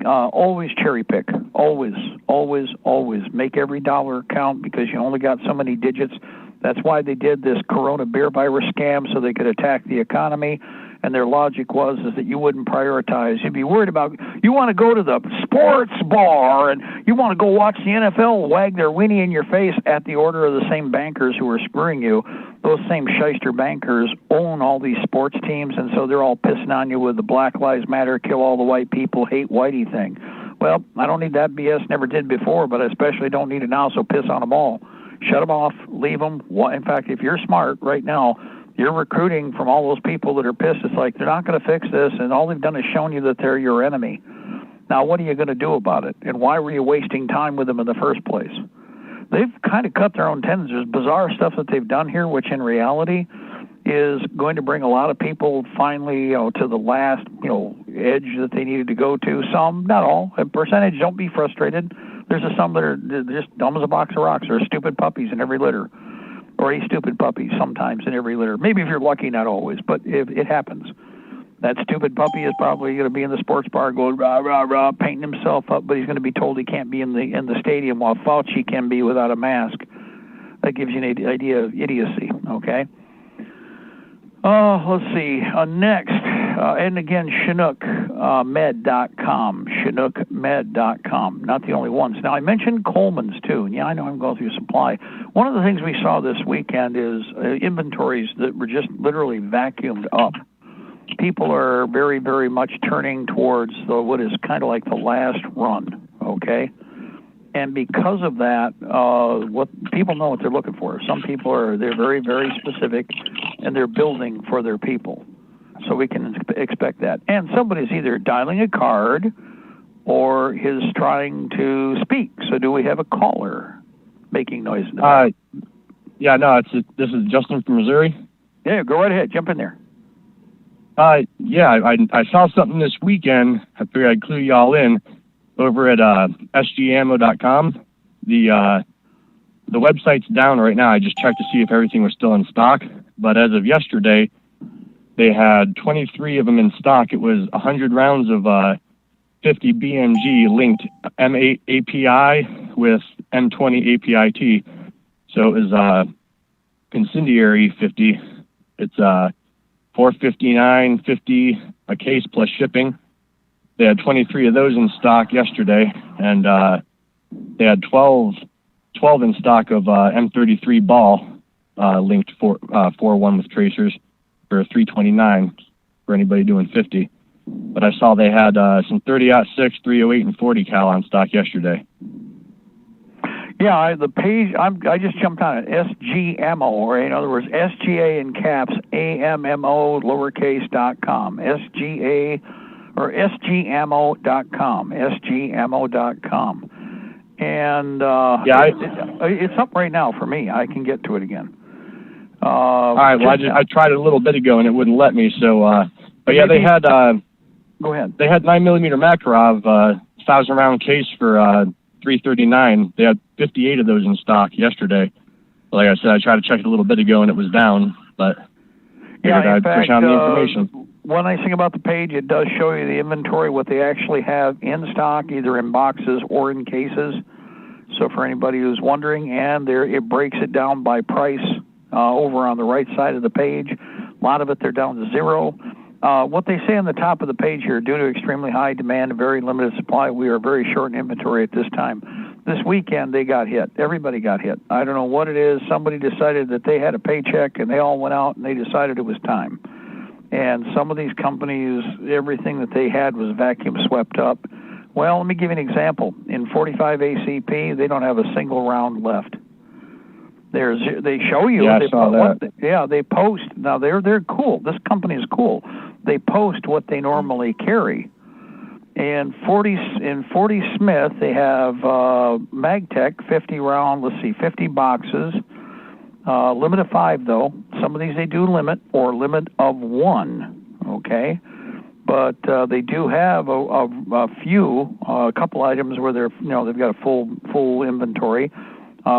Always cherry pick. Always, always, always. Make every dollar count because you only got so many digits. That's why they did this corona beer virus scam, so they could attack the economy. And their logic was that you wouldn't prioritize. You'd be worried about, you want to go to the sports bar and you want to go watch the NFL wag their weenie in your face at the order of the same bankers who are screwing you. Those same shyster bankers own all these sports teams, and so they're all pissing on you with the Black Lives Matter, kill all the white people, hate whitey thing. Well, I don't need that BS, never did before, but I especially don't need it now, so piss on them all. Shut them off, leave them. In fact, if you're smart right now, you're recruiting from all those people that are pissed. It's like they're not going to fix this, and all they've done is shown you that they're your enemy. Now, what are you going to do about it? And why were you wasting time with them in the first place? They've kind of cut their own tendons. There's bizarre stuff that they've done here, which in reality is going to bring a lot of people finally, to the last, edge that they needed to go to. Some, not all, a percentage. Don't be frustrated. There's some that are just dumb as a box of rocks. There are stupid puppies in every litter, or a stupid puppy sometimes in every litter. Maybe if you're lucky, not always, but if it happens. That stupid puppy is probably going to be in the sports bar going rah, rah, rah, painting himself up, but he's going to be told he can't be in the stadium while Fauci can be without a mask. That gives you an idea of idiocy, okay? Let's see. Next, and again, ChinookMed.com. ChinookMed.com. Not the only ones. Now, I mentioned Coleman's, too. And yeah, I know I'm going through supply. One of the things we saw this weekend is inventories that were just literally vacuumed up. People are very, very much turning towards what is kind of like the last run, okay? And because of that, what people know what they're looking for. Some people they're very, very specific, and they're building for their people. So we can expect that. And somebody's either dialing a card or is trying to speak. So do we have a caller making noise in the back? Yeah, no, this is Justin from Missouri. Yeah, go right ahead. Jump in there. Yeah, I saw something this weekend. I figured I'd clue y'all in. Over at sgammo.com. The website's down right now. I just checked to see if everything was still in stock. But as of yesterday, they had 23 of them in stock. It was 100 rounds of 50 BMG linked M8 API with M20 APIT. So it was incendiary 50. It's $459.50 a case plus shipping. They had 23 of those in stock yesterday, and they had 12 in stock of M33 ball linked 4-1 with tracers for $329 for anybody doing 50. But I saw they had some 30-06, 308, and 40 cal on stock yesterday. Yeah, the page, I just jumped on it, SGMO, or in other words, SGA in caps, AMMO lowercase.com, SGA or SGMO.com, SGMO.com. And it's up right now for me. I can get to it again. All right, well, I tried it a little bit ago and it wouldn't let me, so, but yeah, they had, go ahead. They had 9mm Makarov, 1,000-round case for $339. They had 58 of those in stock yesterday. Like I said, I tried to check it a little bit ago and it was down, but yeah, I'd push on the information. One nice thing about the page, it does show you the inventory, what they actually have in stock, either in boxes or in cases. So for anybody who's wondering, and it breaks it down by price over on the right side of the page. A lot of it, they're down to zero. What they say on the top of the page here, due to extremely high demand and very limited supply, we are very short in inventory at this time. This weekend, they got hit. Everybody got hit. I don't know what it is. Somebody decided that they had a paycheck, and they all went out, and they decided it was time. And some of these companies, everything that they had was vacuum swept up. Well, let me give you an example. In 45 ACP, they don't have a single round left. They show you. Yeah, I saw that. They post. Now, they're cool. This company is cool. They post what they normally carry. In 40 Smith, they have MagTech 50 round. Let's see, 50 boxes. Limit of 5, though. Some of these they do limit, or limit of 1. Okay, but they do have a couple items where they've got a full inventory.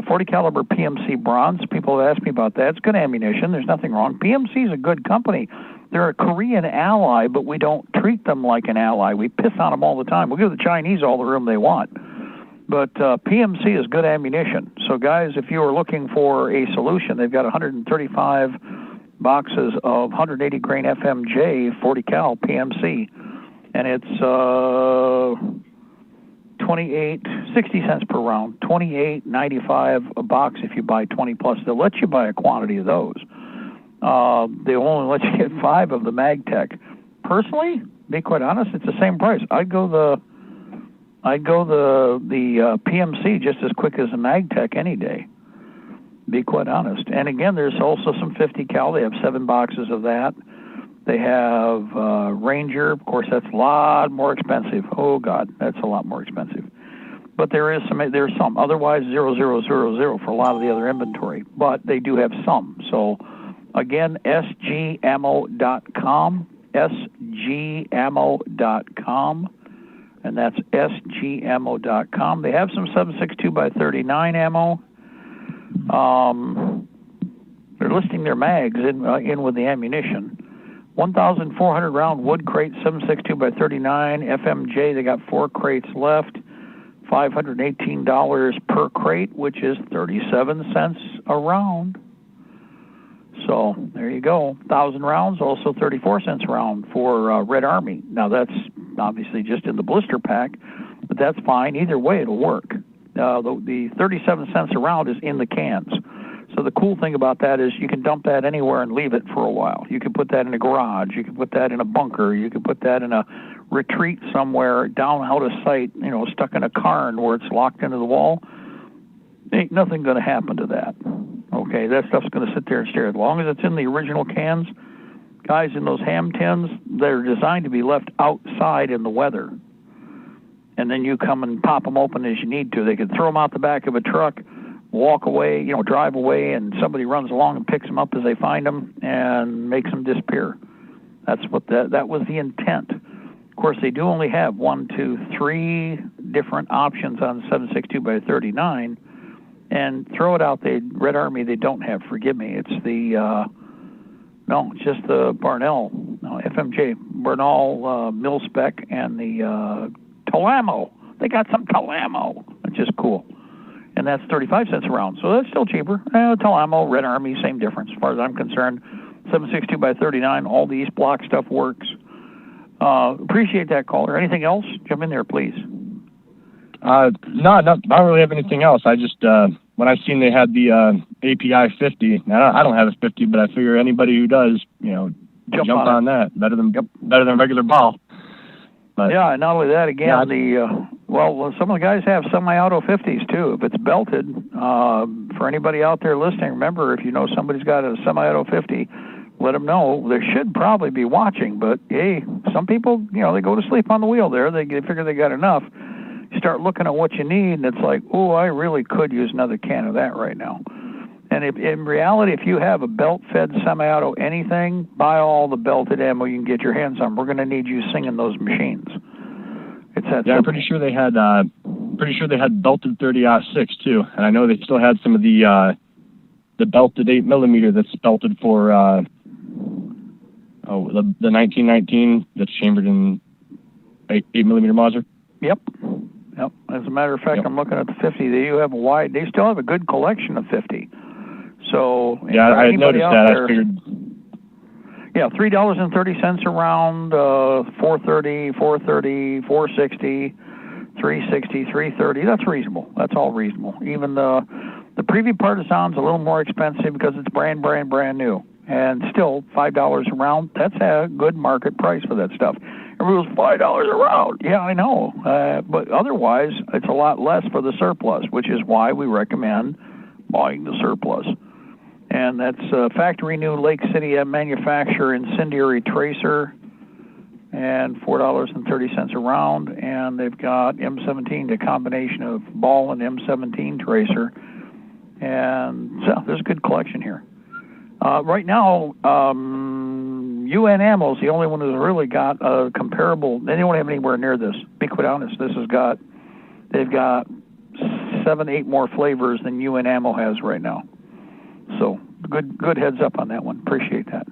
40 caliber PMC bronze. People have asked me about that. It's good ammunition. There's nothing wrong. PMC is a good company. They're a Korean ally, but we don't treat them like an ally. We piss on them all the time. We'll give the Chinese all the room they want. But PMC is good ammunition. So, guys, if you are looking for a solution, they've got 135 boxes of 180 grain FMJ 40 cal PMC, and it's 60 cents per round, $28.95 a box if you buy 20 plus. They'll let you buy a quantity of those. They only let you get 5 of the MagTech. Personally, to be quite honest, it's the same price. I'd go the PMC just as quick as the MagTech any day, be quite honest. And again, there's also some 50 cal. They have 7 boxes of that. They have Ranger. Of course, that's a lot more expensive. Oh, God, that's a lot more expensive. But there's some. Otherwise, 0000 for a lot of the other inventory. But they do have some. So, again, sgammo.com, sgammo.com, and that's sgammo.com. They have some 7.62x39 ammo. They're listing their mags in with the ammunition. 1,400 round wood crate, 7.62x39 FMJ. They got 4 crates left. $518 per crate, which is 37 cents a round. So there you go. 1,000 rounds, also 34 cents a round for Red Army. Now that's obviously just in the blister pack, but that's fine. Either way, it'll work. The 37 cents a round is in the cans. So the cool thing about that is you can dump that anywhere and leave it for a while. You can put that in a garage. You can put that in a bunker. You can put that in a retreat somewhere down out of sight, stuck in a cairn where it's locked into the wall. Ain't nothing going to happen to that. Okay, that stuff's going to sit there and stare. As long as it's in the original cans, guys, in those ham tins, they're designed to be left outside in the weather. And then you come and pop them open as you need to. They could throw them out the back of a truck, walk away, drive away, and somebody runs along and picks them up as they find them and makes them disappear. That's what that was the intent. Of course, they do only have 3 different options on 7.62x39, and throw it out. Red Army, they don't have. Forgive me. It's it's just the Barnell, FMJ, Bernal mil-spec, and the Talamo. They got some Talamo, which is cool. And that's 35 cents a round, so that's still cheaper. Talamo, Red Army, same difference as far as I'm concerned. 7.62x39, all the East Block stuff works. Appreciate that caller. Anything else? Jump in there, please. No, not really have anything else. I just, when I seen they had the API 50, I don't have a 50, but I figure anybody who does, jump on that. Better than regular ball. But, yeah, and not only that, again, some of the guys have semi-auto 50s, too. If it's belted, for anybody out there listening, remember, if you know somebody's got a semi-auto 50, let them know. They should probably be watching, but, hey, some people, they go to sleep on the wheel there. They figure they got enough. You start looking at what you need, and it's like, oh, I really could use another can of that right now. And in reality, if you have a belt-fed semi-auto anything, buy all the belted ammo you can get your hands on. We're going to need you singing those machines. It's that. Yeah, I'm pretty sure they had belted 30-06 too, and I know they still had some of the belted 8mm that's belted for the 1919 that's chambered in 8mm Mauser. Yep. As a matter of fact, I'm looking at the 50. They still have a good collection of 50. So yeah, I had noticed that. I figured. Yeah, $3.30 a round, $4.30, $4.60, $3.60, $3.30. That's reasonable. That's all reasonable. Even the Preview Partisan's a little more expensive because it's brand new, and still $5 a round. That's a good market price for that stuff. Everybody goes, $5 a round. Yeah, I know, but otherwise it's a lot less for the surplus, which is why we recommend buying the surplus. And that's factory new Lake City manufacturer incendiary tracer, and $4.30 a round. And they've got M17, the combination of ball and M17 tracer. And so there's a good collection here. Right now, UN Ammo is the only one who's really got a comparable. They don't have anywhere near this. Be quite honest, they've got 7-8 more flavors than UN Ammo has right now. So good heads up on that one. Appreciate that.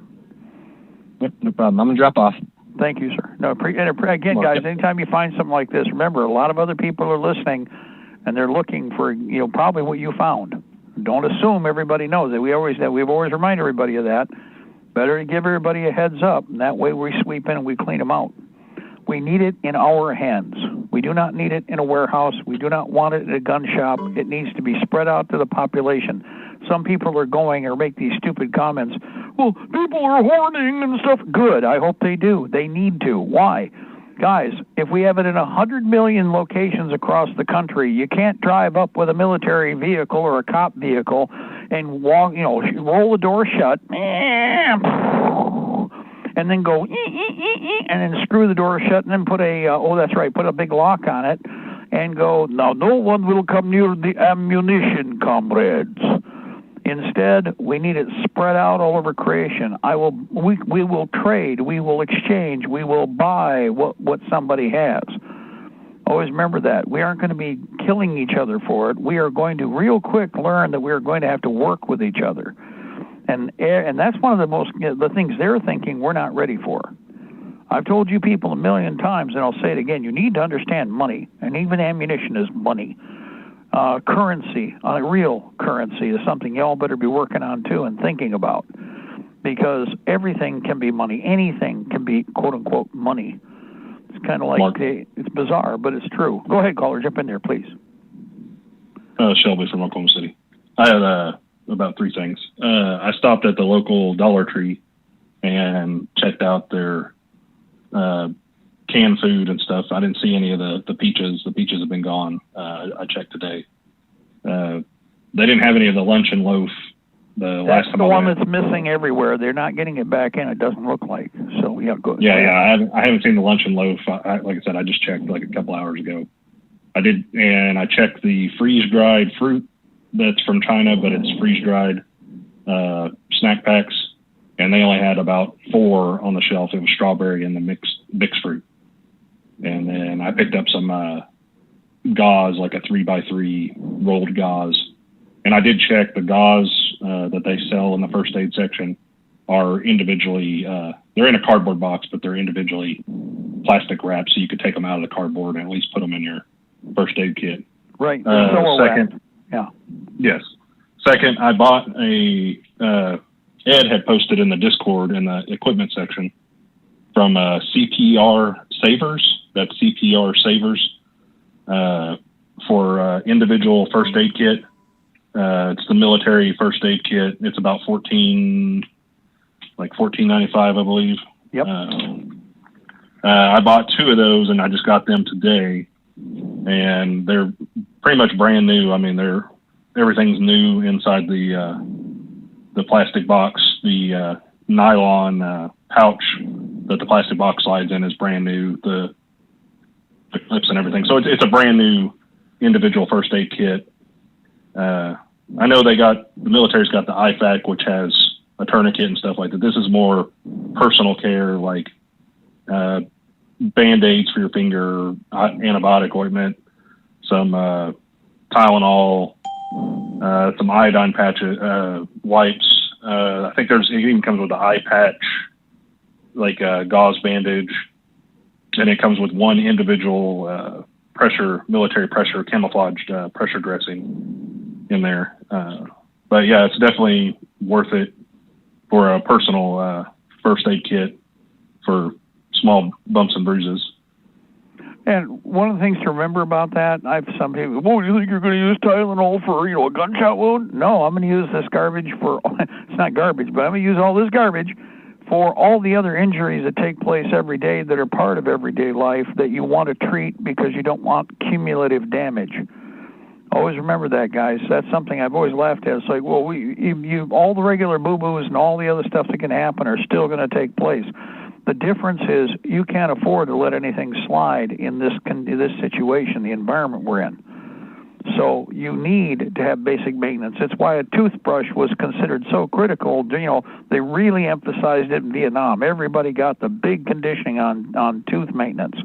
Yep, no problem. I'm gonna drop off. Thank you, sir. No, again, guys, anytime you find something like this, remember a lot of other people are listening, and they're looking for probably what you found. Don't assume everybody knows it. We've always remind everybody of that. Better to give everybody a heads up, and that way we sweep in and we clean them out. We need it in our hands. We do not need it in a warehouse. We do not want it in a gun shop. It needs to be spread out to the population. Some people are going or make these stupid comments. Well, people are hoarding and stuff. Good. I hope they do. They need to. Why? Guys, if we have it in 100 million locations across the country, you can't drive up with a military vehicle or a cop vehicle and walk, roll the door shut and then go and then screw the door shut, and then put a big lock on it, and go, now no one will come near the ammunition, comrades. Instead, we need it spread out all over creation. We will trade, we will exchange, we will buy what somebody has. Always remember that. We aren't going to be killing each other for it. We are going to real quick learn that we are going to have to work with each other. And that's one of the things they're thinking we're not ready for. I've told you people a million times, and I'll say it again, you need to understand money, and even ammunition is money. Currency, real currency, is something y'all better be working on too and thinking about, because everything can be money. Anything can be quote-unquote money. It's kind of like, it's bizarre, but it's true. Go ahead, caller, jump in there, please. Shelby from Oklahoma City. I had about three things. I stopped at the local Dollar Tree and checked out their canned food and stuff. I didn't see any of the peaches. The peaches have been gone. I checked today. They didn't have any of the luncheon loaf. That's the one that's missing everywhere. They're not getting it back in. It doesn't look like. So yeah, go. Yeah. I haven't seen the luncheon loaf. Like I said, I just checked like a couple hours ago. I did, and I checked the freeze-dried fruit that's from China, but it's freeze-dried snack packs, and they only had about 4 on the shelf. It was strawberry and the mixed fruit. And then I picked up some gauze, like a 3x3 rolled gauze. And I did check the gauze that they sell in the first aid section are individually, they're in a cardboard box, but they're individually plastic wrapped, so you could take them out of the cardboard and at least put them in your first aid kit. Right. Second, yeah. Yes. Second, I bought Ed had posted in the Discord in the equipment section from CPR Savers. That's CPR Savers for individual first aid kit. It's the military first aid kit. It's about $14.95, I believe. Yep. I bought 2 of those, and I just got them today, and they're pretty much brand new. I mean, everything's new inside the plastic box. The nylon pouch that the plastic box slides in is brand new. The clips and everything. So it's a brand new individual first aid kit. I know the military's got the IFAC, which has a tourniquet and stuff like that. This is more personal care, like Band-Aids for your finger, antibiotic ointment, some Tylenol, some iodine patches, wipes. I think it even comes with the eye patch, like a gauze bandage, and it comes with one individual military pressure, camouflaged pressure dressing in there. But yeah, it's definitely worth it for a personal first aid kit for small bumps and bruises. And one of the things to remember about that, some people, you think you're going to use Tylenol for, a gunshot wound? No, I'm going to use this garbage for, it's not garbage, but I'm going to use all this garbage for all the other injuries that take place every day that are part of everyday life that you want to treat because you don't want cumulative damage. Always remember that, guys. That's something I've always laughed at. It's like, well, all the regular boo-boos and all the other stuff that can happen are still going to take place. The difference is you can't afford to let anything slide in this situation, the environment we're in. So you need to have basic maintenance. It's why a toothbrush was considered so critical. They really emphasized it in Vietnam. Everybody got the big conditioning on tooth maintenance.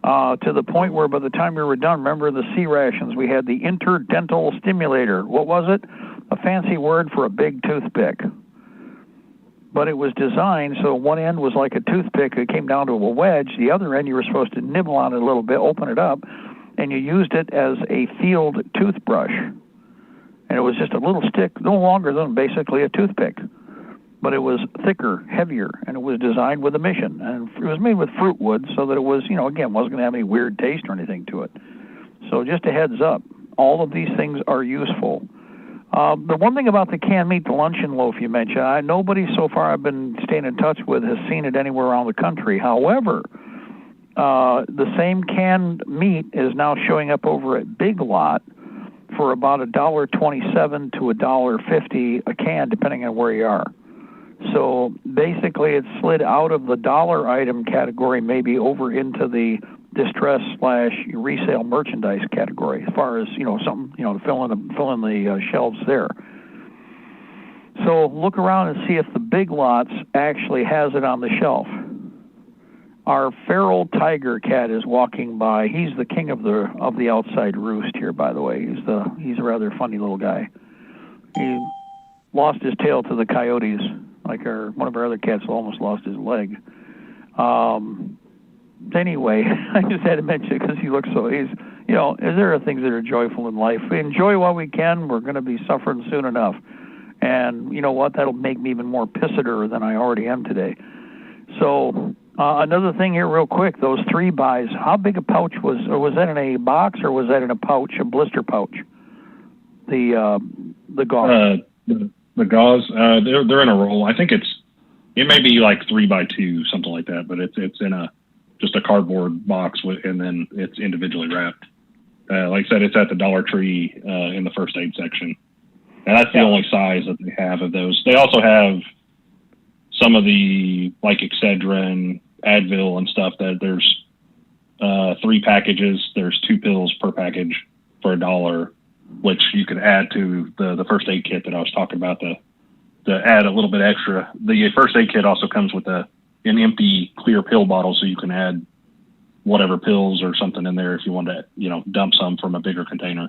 To the point where by the time we were done, remember the C rations, we had the interdental stimulator. What was it? A fancy word for a big toothpick. But it was designed so one end was like a toothpick. It came down to a wedge. The other end, you were supposed to nibble on it a little bit, open it up, and you used it as a field toothbrush. And it was just a little stick, no longer than basically a toothpick. But it was thicker, heavier, and it was designed with a mission. And it was made with fruit wood so that it was, again, wasn't going to have any weird taste or anything to it. So just a heads up, all of these things are useful. The one thing about the canned meat, the luncheon loaf you mentioned, nobody so far I've been staying in touch with has seen it anywhere around the country. However, the same canned meat is now showing up over at Big Lot for about $1.27 to $1.50 a can, depending on where you are. So basically, it slid out of the dollar item category, maybe over into the distress / resale merchandise category, as far as something to fill in the shelves there. So look around and see if the Big Lots actually has it on the shelf. Our feral tiger cat is walking by. He's the king of the outside roost here, by the way. He's a rather funny little guy. He lost his tail to the coyotes, like one of our other cats almost lost his leg. Anyway, I just had to mention it because he looks so. There are things that are joyful in life. We enjoy while we can. We're going to be suffering soon enough. And you know what? That'll make me even more pisseder than I already am today. So another thing here real quick, those 3 buys, how big a pouch was that in a box or was that in a pouch, a blister pouch? The gauze? The gauze, they're in a roll. I think it may be like 3x2, something like that, but it's in just a cardboard box and then it's individually wrapped. Like I said, it's at the Dollar Tree in the first aid section. And that's the only size that they have of those. They also have some of the, like Excedrin, Advil and stuff, that there's 3 packages. There's 2 pills per package for $1, which you could add to the first aid kit that I was talking about to add a little bit extra. The first aid kit also comes with an empty clear pill bottle, so you can add whatever pills or something in there if you want to, dump some from a bigger container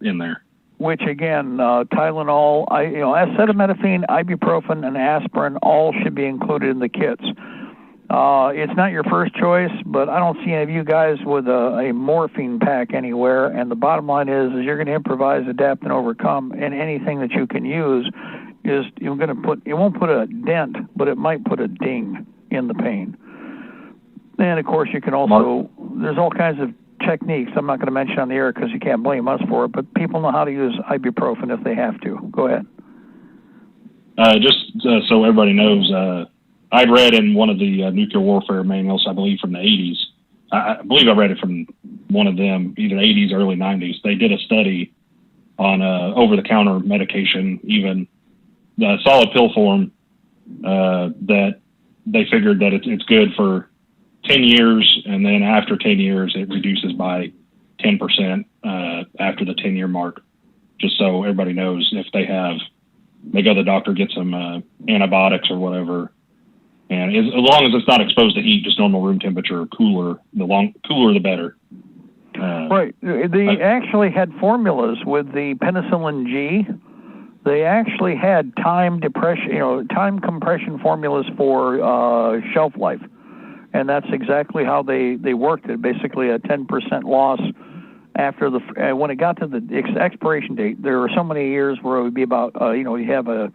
in there. Which again, Tylenol, acetaminophen, ibuprofen, and aspirin all should be included in the kits. It's not your first choice, but I don't see any of you guys with a morphine pack anywhere. And the bottom line is you're going to improvise, adapt, and overcome. And anything that you can use is it won't put a dent, but it might put a ding in the pain. And of course, you can also there's all kinds of techniques I'm not going to mention on the air because you can't blame us for it, but people know how to use ibuprofen if they have to. Go ahead. Just so everybody knows, I'd read in one of the nuclear warfare manuals, I believe from the 80s. I believe I read it from one of them, either 80s or early 90s. They did a study on over-the-counter medication, even the solid pill form, that they figured that it's good for 10 years, and then after 10 years, it reduces by 10% after the 10-year mark, just so everybody knows if they go to the doctor, get some antibiotics or whatever, and as long as it's not exposed to heat, just normal room temperature or cooler, cooler the better. Right. They actually had formulas with the penicillin G. They actually had time compression formulas for shelf life. And that's exactly how they worked it. Basically, a 10% loss after when it got to the expiration date. There were so many years where it would be about, you have a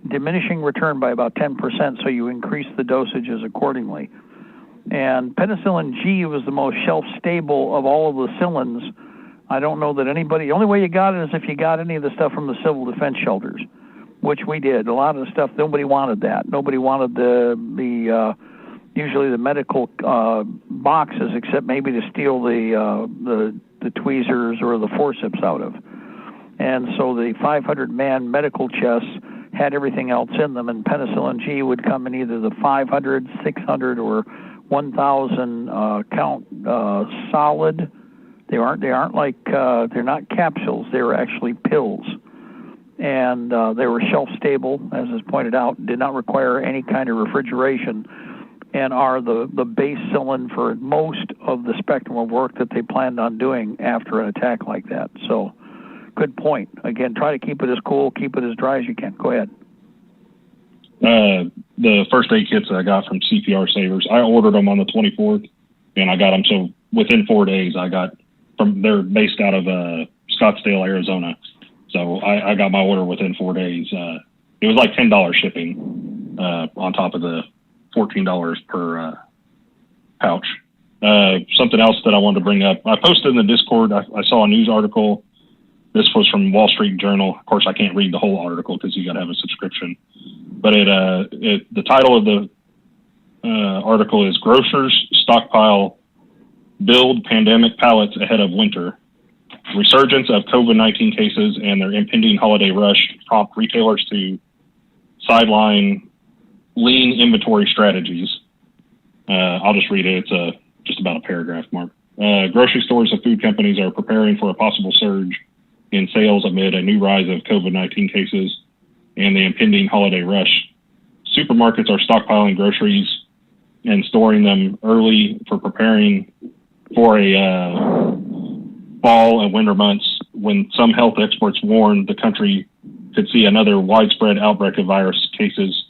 diminishing return by about 10%, so you increase the dosages accordingly. And penicillin G was the most shelf-stable of all of the Cillins. I don't know that the only way you got it is if you got any of the stuff from the civil defense shelters, which we did. A lot of the stuff, nobody wanted that. Nobody wanted usually the medical boxes, except maybe to steal the tweezers or the forceps out of. And so the 500-man medical chests had everything else in them, and penicillin G would come in either the 500, 600, or 1,000 count solid. They aren't like they're not capsules. They were actually pills, and they were shelf stable, as is pointed out. Did not require any kind of refrigeration, and are the base cylinder for most of the spectrum of work that they planned on doing after an attack like that. So, good point. Again, try to keep it as cool, keep it as dry as you can. Go ahead. The first aid kits that I got from CPR Savers, I ordered them on the 24th, and I got them. So within 4 days, they're based out of Scottsdale, Arizona. So I got my order within 4 days. It was like $10 shipping on top of the $14 per pouch. Something else that I wanted to bring up, I posted in the Discord, I saw a news article. This was from Wall Street Journal. Of course, I can't read the whole article because you got to have a subscription. But the title of the article is "Grocers Stockpile Build Pandemic Pallets Ahead of Winter. Resurgence of COVID-19 cases and their impending holiday rush prompt retailers to sideline lean inventory strategies. I'll just read it. It's just about a paragraph, Mark. Grocery stores and food companies are preparing for a possible surge in sales amid a new rise of COVID-19 cases and the impending holiday rush. Supermarkets are stockpiling groceries and storing them early for preparing for a fall and winter months when some health experts warned the country could see another widespread outbreak of virus cases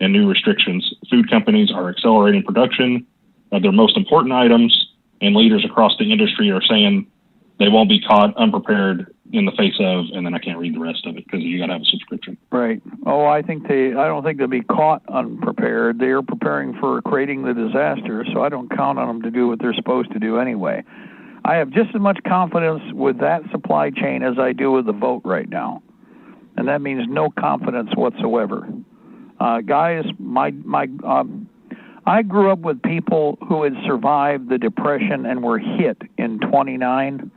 and new restrictions. Food companies are accelerating production of their most important items, and leaders across the industry are saying they won't be caught unprepared in the face of, and then I can't read the rest of it because you got to have a subscription. Right. Oh, I don't think they'll be caught unprepared. They are preparing for creating the disaster, so I don't count on them to do what they're supposed to do anyway. I have just as much confidence with that supply chain as I do with the vote right now, and that means no confidence whatsoever. Guys, I grew up with people who had survived the Depression and were hit in 29.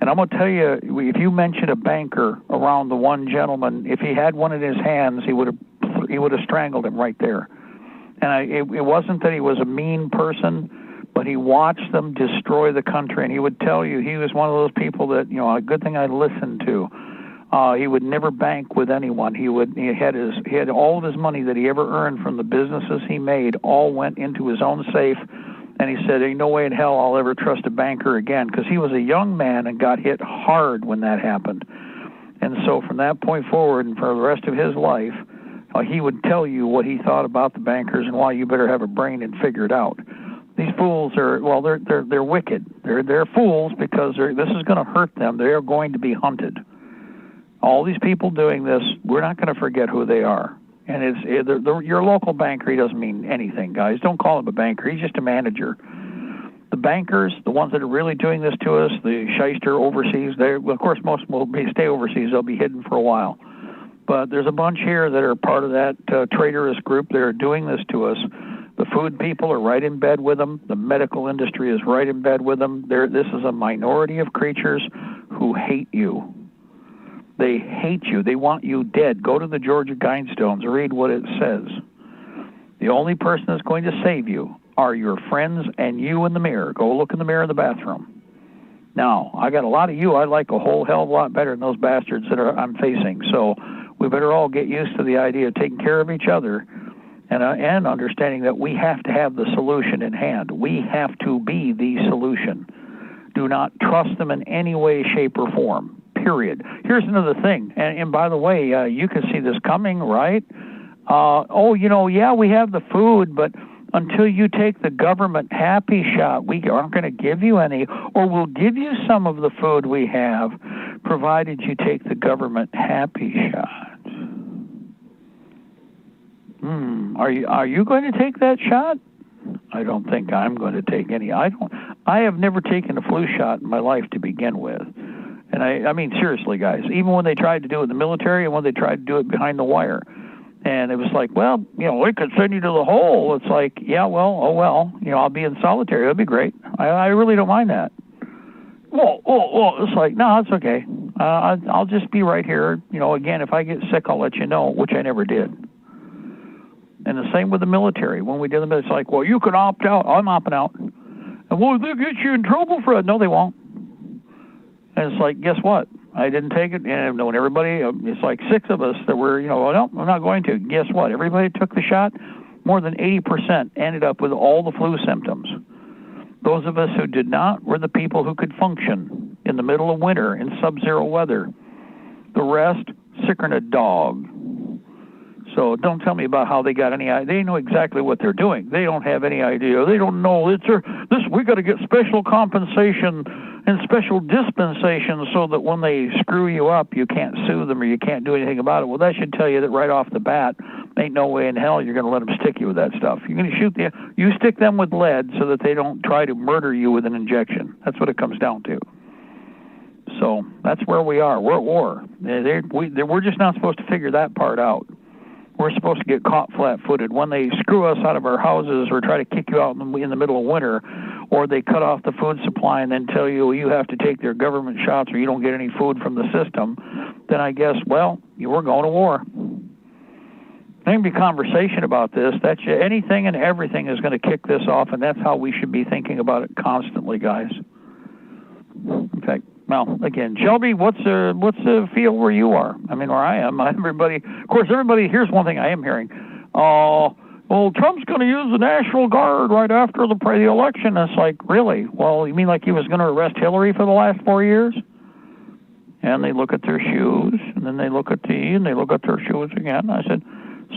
And I'm going to tell you, if you mention a banker around the one gentleman, if he had one in his hands, he would have strangled him right there. And it wasn't that he was a mean person, but he watched them destroy the country. And he would tell you he was one of those people that, a good thing I listened to. He would never bank with anyone. He had all of his money that he ever earned from the businesses he made all went into his own safe. And he said, ain't no way in hell I'll ever trust a banker again, because he was a young man and got hit hard when that happened. And so from that point forward and for the rest of his life, he would tell you what he thought about the bankers and why you better have a brain and figure it out. These fools are, they're wicked. They're fools because this is going to hurt them. They're going to be hunted. All these people doing this, we're not going to forget who they are. And your local banker, he doesn't mean anything, guys. Don't call him a banker. He's just a manager. The bankers, the ones that are really doing this to us, the shyster overseas, of course, most will stay overseas. They'll be hidden for a while. But there's a bunch here that are part of that traitorous group that are doing this to us. The food people are right in bed with them. The medical industry is right in bed with them. This is a minority of creatures who hate you. They hate you. They want you dead. Go to the Georgia Guidestones. Read what it says. The only person that's going to save you are your friends and you in the mirror. Go look in the mirror in the bathroom. Now, I got a lot of you I like a whole hell of a lot better than those bastards that I'm facing. So we better all get used to the idea of taking care of each other and understanding that we have to have the solution in hand. We have to be the solution. Do not trust them in any way, shape, or form. Period. Here's another thing, and by the way, you can see this coming, right? We have the food, but until you take the government happy shot, we aren't going to give you any, or we'll give you some of the food we have, provided you take the government happy shot. Are you going to take that shot? I don't think I'm going to take any. I have never taken a flu shot in my life to begin with. And I mean, seriously, guys, even when they tried to do it in the military and when they tried to do it behind the wire. And it was like, we could send you to the hole. It's like, I'll be in solitary. It'll be great. I really don't mind that. It's like, no, it's okay. I'll just be right here. Again, if I get sick, I'll let you know, which I never did. And the same with the military. When we did them, it's like, you can opt out. I'm opting out. And they'll get you in trouble for it. No, they won't. And it's like, guess what? I didn't take it. And when everybody, it's like 6 of us that were, no, I'm not going to. Guess what? Everybody took the shot. More than 80% ended up with all the flu symptoms. Those of us who did not were the people who could function in the middle of winter in sub-zero weather. The rest, sicker than a dog. So don't tell me about how they got any idea. They know exactly what they're doing. They don't have any idea. They don't know. We got to get special compensation and special dispensation so that when they screw you up, you can't sue them or you can't do anything about it. Well, that should tell you that right off the bat, ain't no way in hell you're going to let them stick you with that stuff. You're going to you stick them with lead so that they don't try to murder you with an injection. That's what it comes down to. So that's where we are. We're at war. We're just not supposed to figure that part out. We're supposed to get caught flat-footed. When they screw us out of our houses or try to kick you out in the middle of winter, or they cut off the food supply and then tell you you have to take their government shots or you don't get any food from the system, then I guess, we're going to war. There can be conversation about this. That's anything and everything is going to kick this off, and that's how we should be thinking about it constantly, guys. In fact, well, again, Shelby, what's the feel where you are? I mean, where I am, everybody. Of course, everybody. Here's one thing I am hearing. Well, Trump's going to use the National Guard right after the election. It's like, really? Well, you mean like he was going to arrest Hillary for the last 4 years? And they look at their shoes, and then they look at and they look at their shoes again. I said,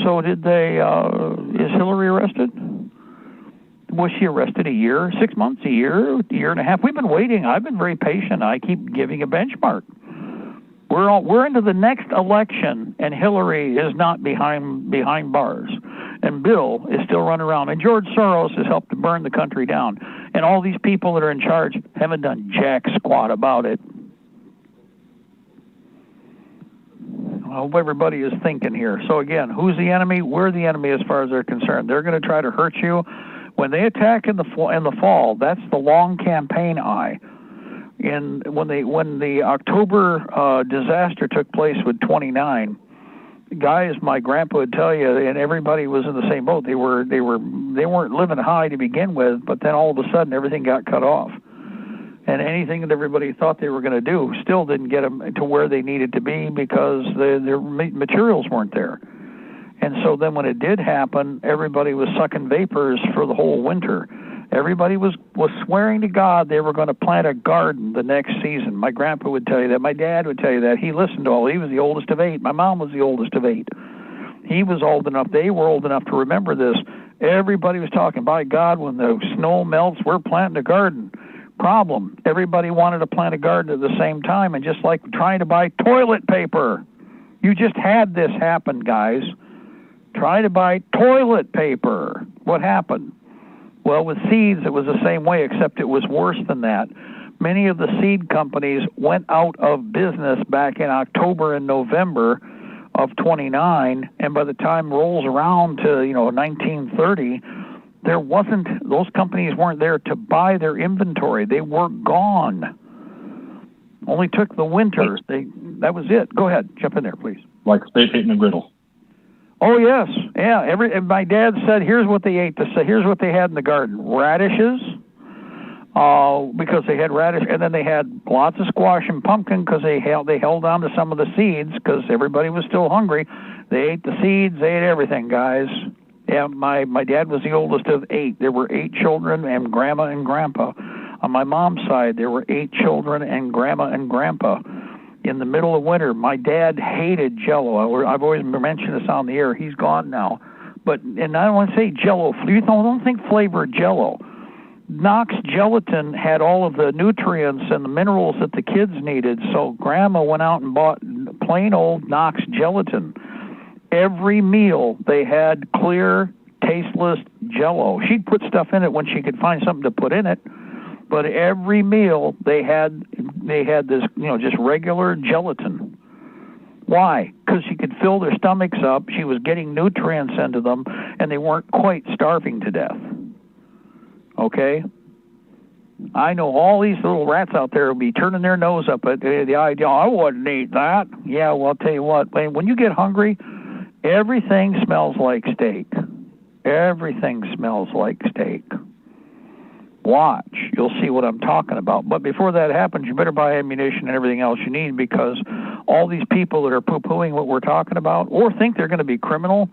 so did they? Is Hillary arrested? Was she arrested a year, 6 months, a year and a half? We've been waiting. I've been very patient. I keep giving a benchmark. We're into the next election, and Hillary is not behind bars, and Bill is still running around, and George Soros has helped to burn the country down, and all these people that are in charge haven't done jack squat about it. I hope everybody is thinking here. So again, who's the enemy? We're the enemy as far as they're concerned. They're going to try to hurt you. When they attack in the fall, that's the long campaign eye. And when the October disaster took place with 29, guys, my grandpa would tell you, and everybody was in the same boat. They weren't living high to begin with, but then all of a sudden everything got cut off. And anything that everybody thought they were going to do still didn't get them to where they needed to be because their materials weren't there. And so then when it did happen, everybody was sucking vapors for the whole winter. Everybody was swearing to God they were going to plant a garden the next season. My grandpa would tell you that. My dad would tell you that. He listened to all. He was the oldest of 8. My mom was the oldest of 8. He was old enough. They were old enough to remember this. Everybody was talking, by God, when the snow melts, we're planting a garden. Problem, everybody wanted to plant a garden at the same time, and just like trying to buy toilet paper. You just had this happen, guys. Try to buy toilet paper. What happened? Well, with seeds, it was the same way, except it was worse than that. Many of the seed companies went out of business back in October and November of 29, and by the time rolls around to 1930, those companies weren't there to buy their inventory. They were gone. Only took the winter. That was it. Go ahead, jump in there, please. Like they ate in a griddle. Oh yes, yeah. My dad said, here's what they ate. Here's what they had in the garden: radishes, because they had radish, and then they had lots of squash and pumpkin because they held on to some of the seeds because everybody was still hungry. They ate the seeds. They ate everything, guys. Yeah, my dad was the oldest of 8. There were 8 children and grandma and grandpa. On my mom's side, there were 8 children and grandma and grandpa. In the middle of winter, my dad hated Jell-O. I've always mentioned this on the air. He's gone now. And I don't want to say Jell-O. Don't think flavored Jell-O. Knox gelatin had all of the nutrients and the minerals that the kids needed, so Grandma went out and bought plain old Knox gelatin. Every meal they had clear, tasteless Jell-O. She'd put stuff in it when she could find something to put in it, but every meal they had this, just regular gelatin. Why? Because she could fill their stomachs up, she was getting nutrients into them, and they weren't quite starving to death. Okay? I know all these little rats out there will be turning their nose up at the idea, I wouldn't eat that. Yeah, well, I'll tell you what, when you get hungry, everything smells like steak. Everything smells like steak. Watch. You'll see what I'm talking about. But before that happens, you better buy ammunition and everything else you need, because all these people that are poo-pooing what we're talking about or think they're going to be criminal,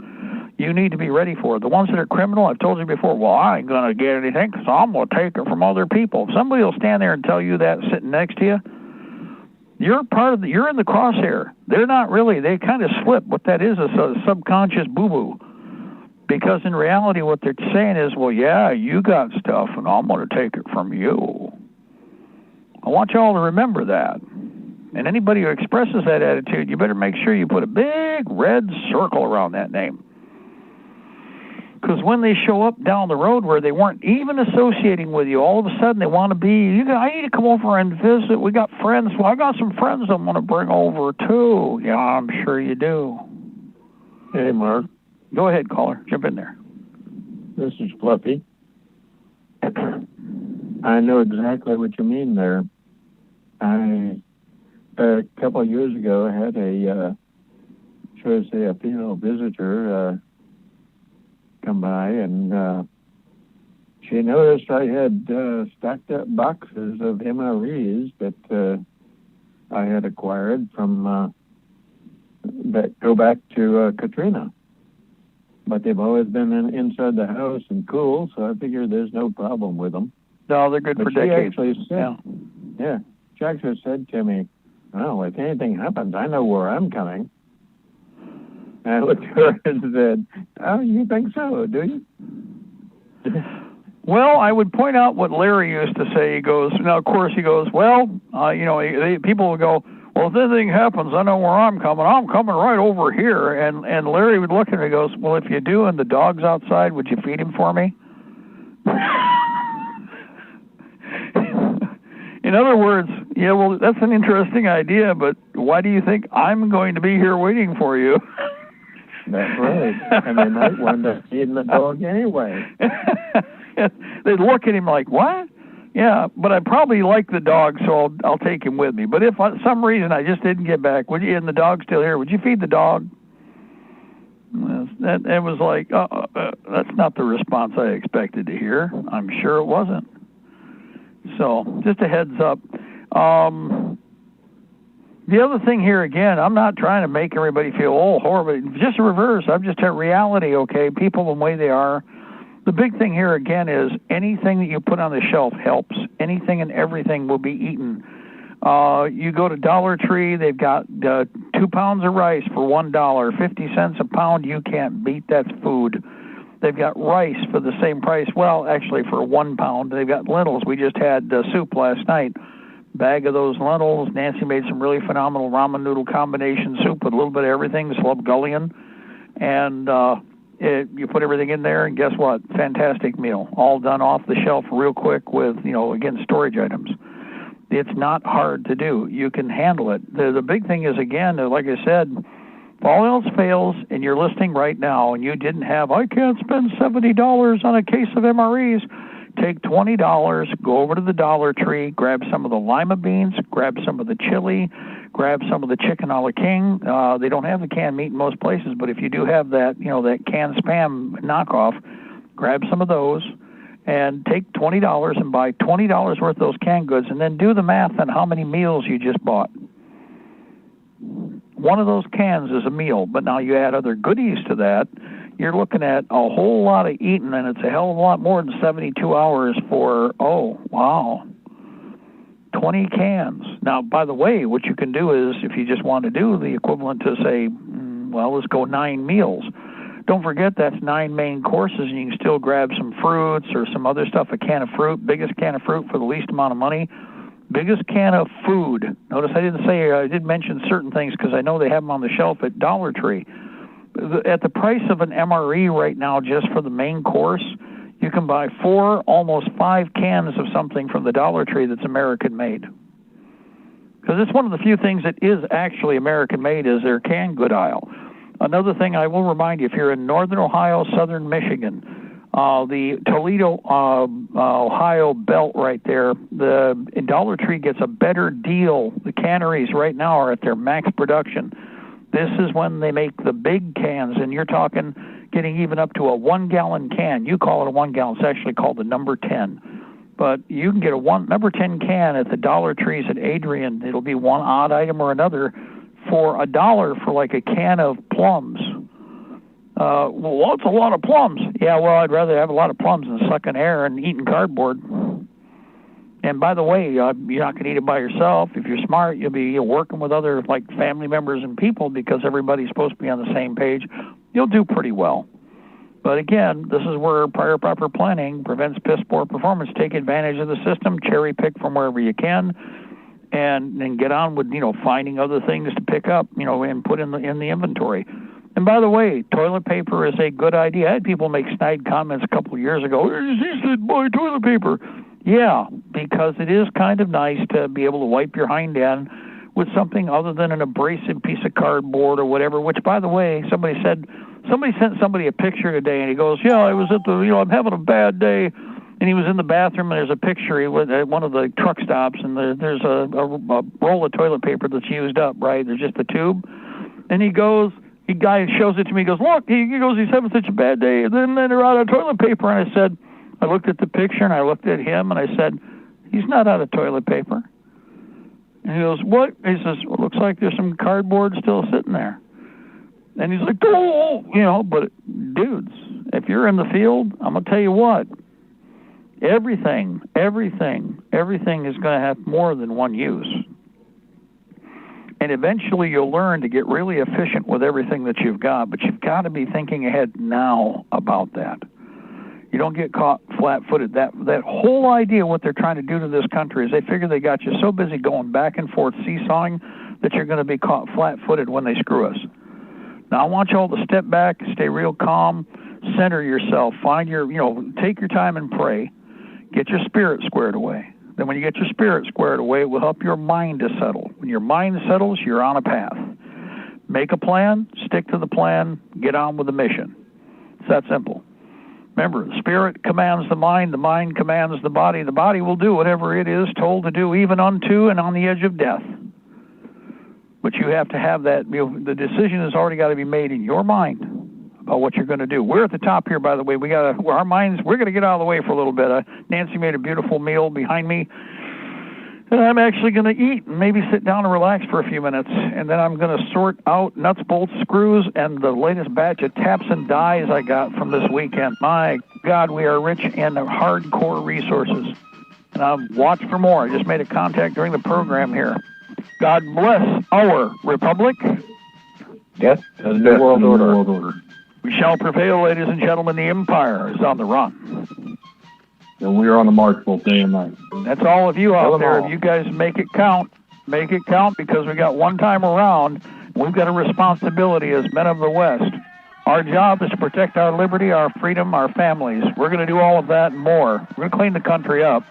you need to be ready for it. The ones that are criminal, I've told you before, well, I ain't going to get anything because I'm going to take it from other people. If somebody will stand there and tell you that sitting next to you, you're in the crosshair. They're not really. They kind of slip. What that is a subconscious boo-boo. Because in reality, what they're saying is, well, yeah, you got stuff, and I'm going to take it from you. I want you all to remember that. And anybody who expresses that attitude, you better make sure you put a big red circle around that name. Because when they show up down the road where they weren't even associating with you, all of a sudden they want to be, I need to come over and visit. We got friends. Well, I got some friends I'm going to bring over, too. Yeah, I'm sure you do. Hey, Mark. Go ahead, caller. Jump in there. This is Fluffy. I know exactly what you mean there. A couple of years ago, I had a female visitor come by, and she noticed I had stacked up boxes of MREs that I had acquired from that go back to Katrina. But they've always been inside the house and cool, so I figured there's no problem with them. No, they're good for decades. She actually said to me, "Oh, if anything happens, I know where I'm coming." And I looked at her and said, "Oh, you think so, do you?" Well, I would point out what Larry used to say. He goes, now, of course, he goes, well, people would go, well, if anything happens, I know where I'm coming. I'm coming right over here. And Larry would look at me and goes, well, if you do and the dog's outside, would you feed him for me? In other words, yeah, well, that's an interesting idea, but why do you think I'm going to be here waiting for you? That's right. And they might wind up feeding the dog anyway. They'd look at him like, what? Yeah, but I probably like the dog, so I'll take him with me. But if for some reason I just didn't get back, would you, and the dog's still here, would you feed the dog? It was like, that's not the response I expected to hear. I'm sure it wasn't. So, just a heads up. The other thing here, again, I'm not trying to make everybody feel, horrible. Just the reverse. I'm just at reality, okay? People the way they are. The big thing here, again, is anything that you put on the shelf helps. Anything and everything will be eaten. You go to Dollar Tree, they've got 2 pounds of rice for $1, 50 cents a pound. You can't beat that food. They've got rice for the same price. Well, actually, for 1 pound. They've got lentils. We just had soup last night. Bag of those lentils. Nancy made some really phenomenal ramen noodle combination soup with a little bit of everything, slubgullion. And you put everything in there, and guess what? Fantastic meal. All done off the shelf real quick with, again, storage items. It's not hard to do. You can handle it. The big thing is, again, like I said, if all else fails and you're listening right now and you didn't have, I can't spend $70 on a case of MREs, take $20, go over to the Dollar Tree, grab some of the lima beans, grab some of the chili, grab some of the chicken a la king. They don't have the canned meat in most places, but if you do have that, that canned Spam knockoff, grab some of those and take $20 and buy $20 worth of those canned goods, and then do the math on how many meals you just bought. One of those cans is a meal, but now you add other goodies to that, you're looking at a whole lot of eating, and it's a hell of a lot more than 72 hours for, 20 cans. Now, by the way, what you can do is, if you just want to do the equivalent to, say, let's go 9 meals. Don't forget that's 9 main courses, and you can still grab some fruits or some other stuff, a can of fruit, biggest can of fruit for the least amount of money. Biggest can of food. Notice I did mention certain things because I know they have them on the shelf at Dollar Tree. At the price of an MRE right now, just for the main course, you can buy 4, almost 5 cans of something from the Dollar Tree that's American-made. Because it's one of the few things that is actually American-made is their canned good aisle. Another thing I will remind you, if you're in northern Ohio, southern Michigan, the Toledo, Ohio belt right there, the Dollar Tree gets a better deal. The canneries right now are at their max production. This is when they make the big cans, and you're talking getting even up to a 1-gallon can. You call it a 1-gallon. It's actually called a number 10. But you can get a number 10 can at the Dollar Trees at Adrian. It'll be one odd item or another for $1 for like a can of plums. Well, it's a lot of plums. Yeah, well, I'd rather have a lot of plums than sucking air and eating cardboard. And by the way, you're not going to eat it by yourself. If you're smart, you'll be working with other family members and people because everybody's supposed to be on the same page. You'll do pretty well. But again, this is where prior proper planning prevents piss poor performance. Take advantage of the system, cherry pick from wherever you can, and then get on with finding other things to pick up, and put in the inventory. And by the way, toilet paper is a good idea. I had people make snide comments a couple of years ago. He said, "Buy toilet paper." Yeah, because it is kind of nice to be able to wipe your hind end with something other than an abrasive piece of cardboard or whatever, which, by the way, somebody sent somebody a picture today, and he goes, yeah, I was at I'm having a bad day, and he was in the bathroom, and there's a picture. He was at one of the truck stops, and there's a roll of toilet paper that's used up, right? There's just a tube. And he goes, The guy shows it to me. He goes, look, he goes, he's having such a bad day. And then they're out of toilet paper. And I looked at the picture and I looked at him and I said, he's not out of toilet paper. And he goes, what? He says, well, looks like there's some cardboard still sitting there. And he's like, oh, but dudes, if you're in the field, I'm going to tell you what, everything is going to have more than one use. And eventually you'll learn to get really efficient with everything that you've got, but you've got to be thinking ahead now about that. You don't get caught flat-footed. That whole idea, what they're trying to do to this country is they figure they got you so busy going back and forth seesawing that you're going to be caught flat-footed when they screw us. Now, I want you all to step back, stay real calm, center yourself, find take your time and pray. Get your spirit squared away. Then when you get your spirit squared away, it will help your mind to settle. When your mind settles, you're on a path. Make a plan, stick to the plan, get on with the mission. It's that simple. Remember, the spirit commands the mind commands the body will do whatever it is told to do, even unto and on the edge of death. But you have to have that, the decision has already got to be made in your mind about what you're going to do. We're at the top here, by the way. We're going to get out of the way for a little bit. Nancy made a beautiful meal behind me, and I'm actually going to eat and maybe sit down and relax for a few minutes, and then I'm going to sort out nuts, bolts, screws, and the latest batch of taps and dies I got from this weekend. My God, we are rich in hardcore resources. And I'll watch for more. I just made a contact during the program here. God bless our republic. Yes, the New World Order. We shall prevail, ladies and gentlemen. The empire is on the run. And we are on the march both day and night. That's all of you out there. If you guys make it count, because we got one time around. We've got a responsibility as men of the West. Our job is to protect our liberty, our freedom, our families. We're going to do all of that and more. We're going to clean the country up,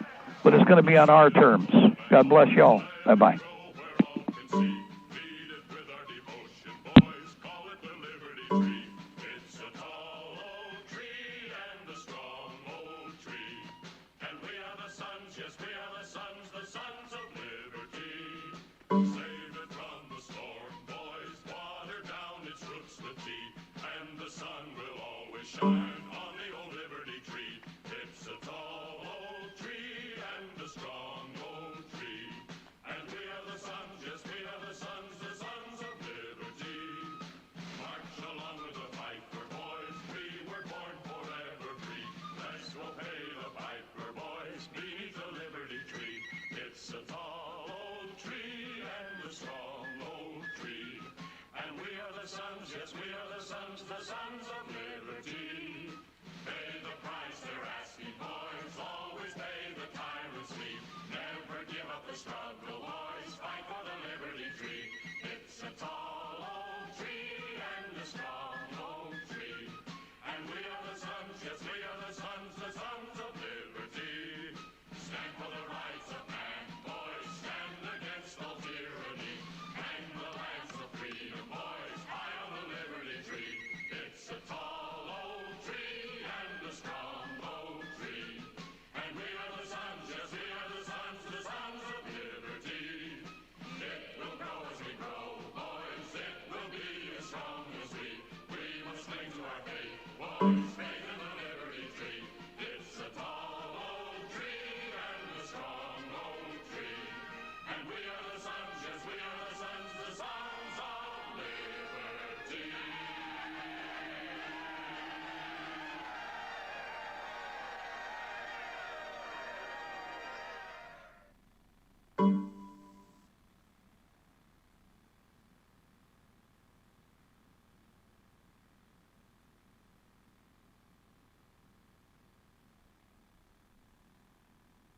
but it's going to be on our terms. God bless y'all. Bye-bye. Shine on the old Liberty tree. It's a tall old tree and a strong old tree. And we are the sons, yes, we are the sons of liberty. March along with the piper boys, we were born forever free. Let's go pay the piper boys, beneath the Liberty tree. It's a tall old tree and a strong old tree. And we are the sons, yes, we are the sons of liberty.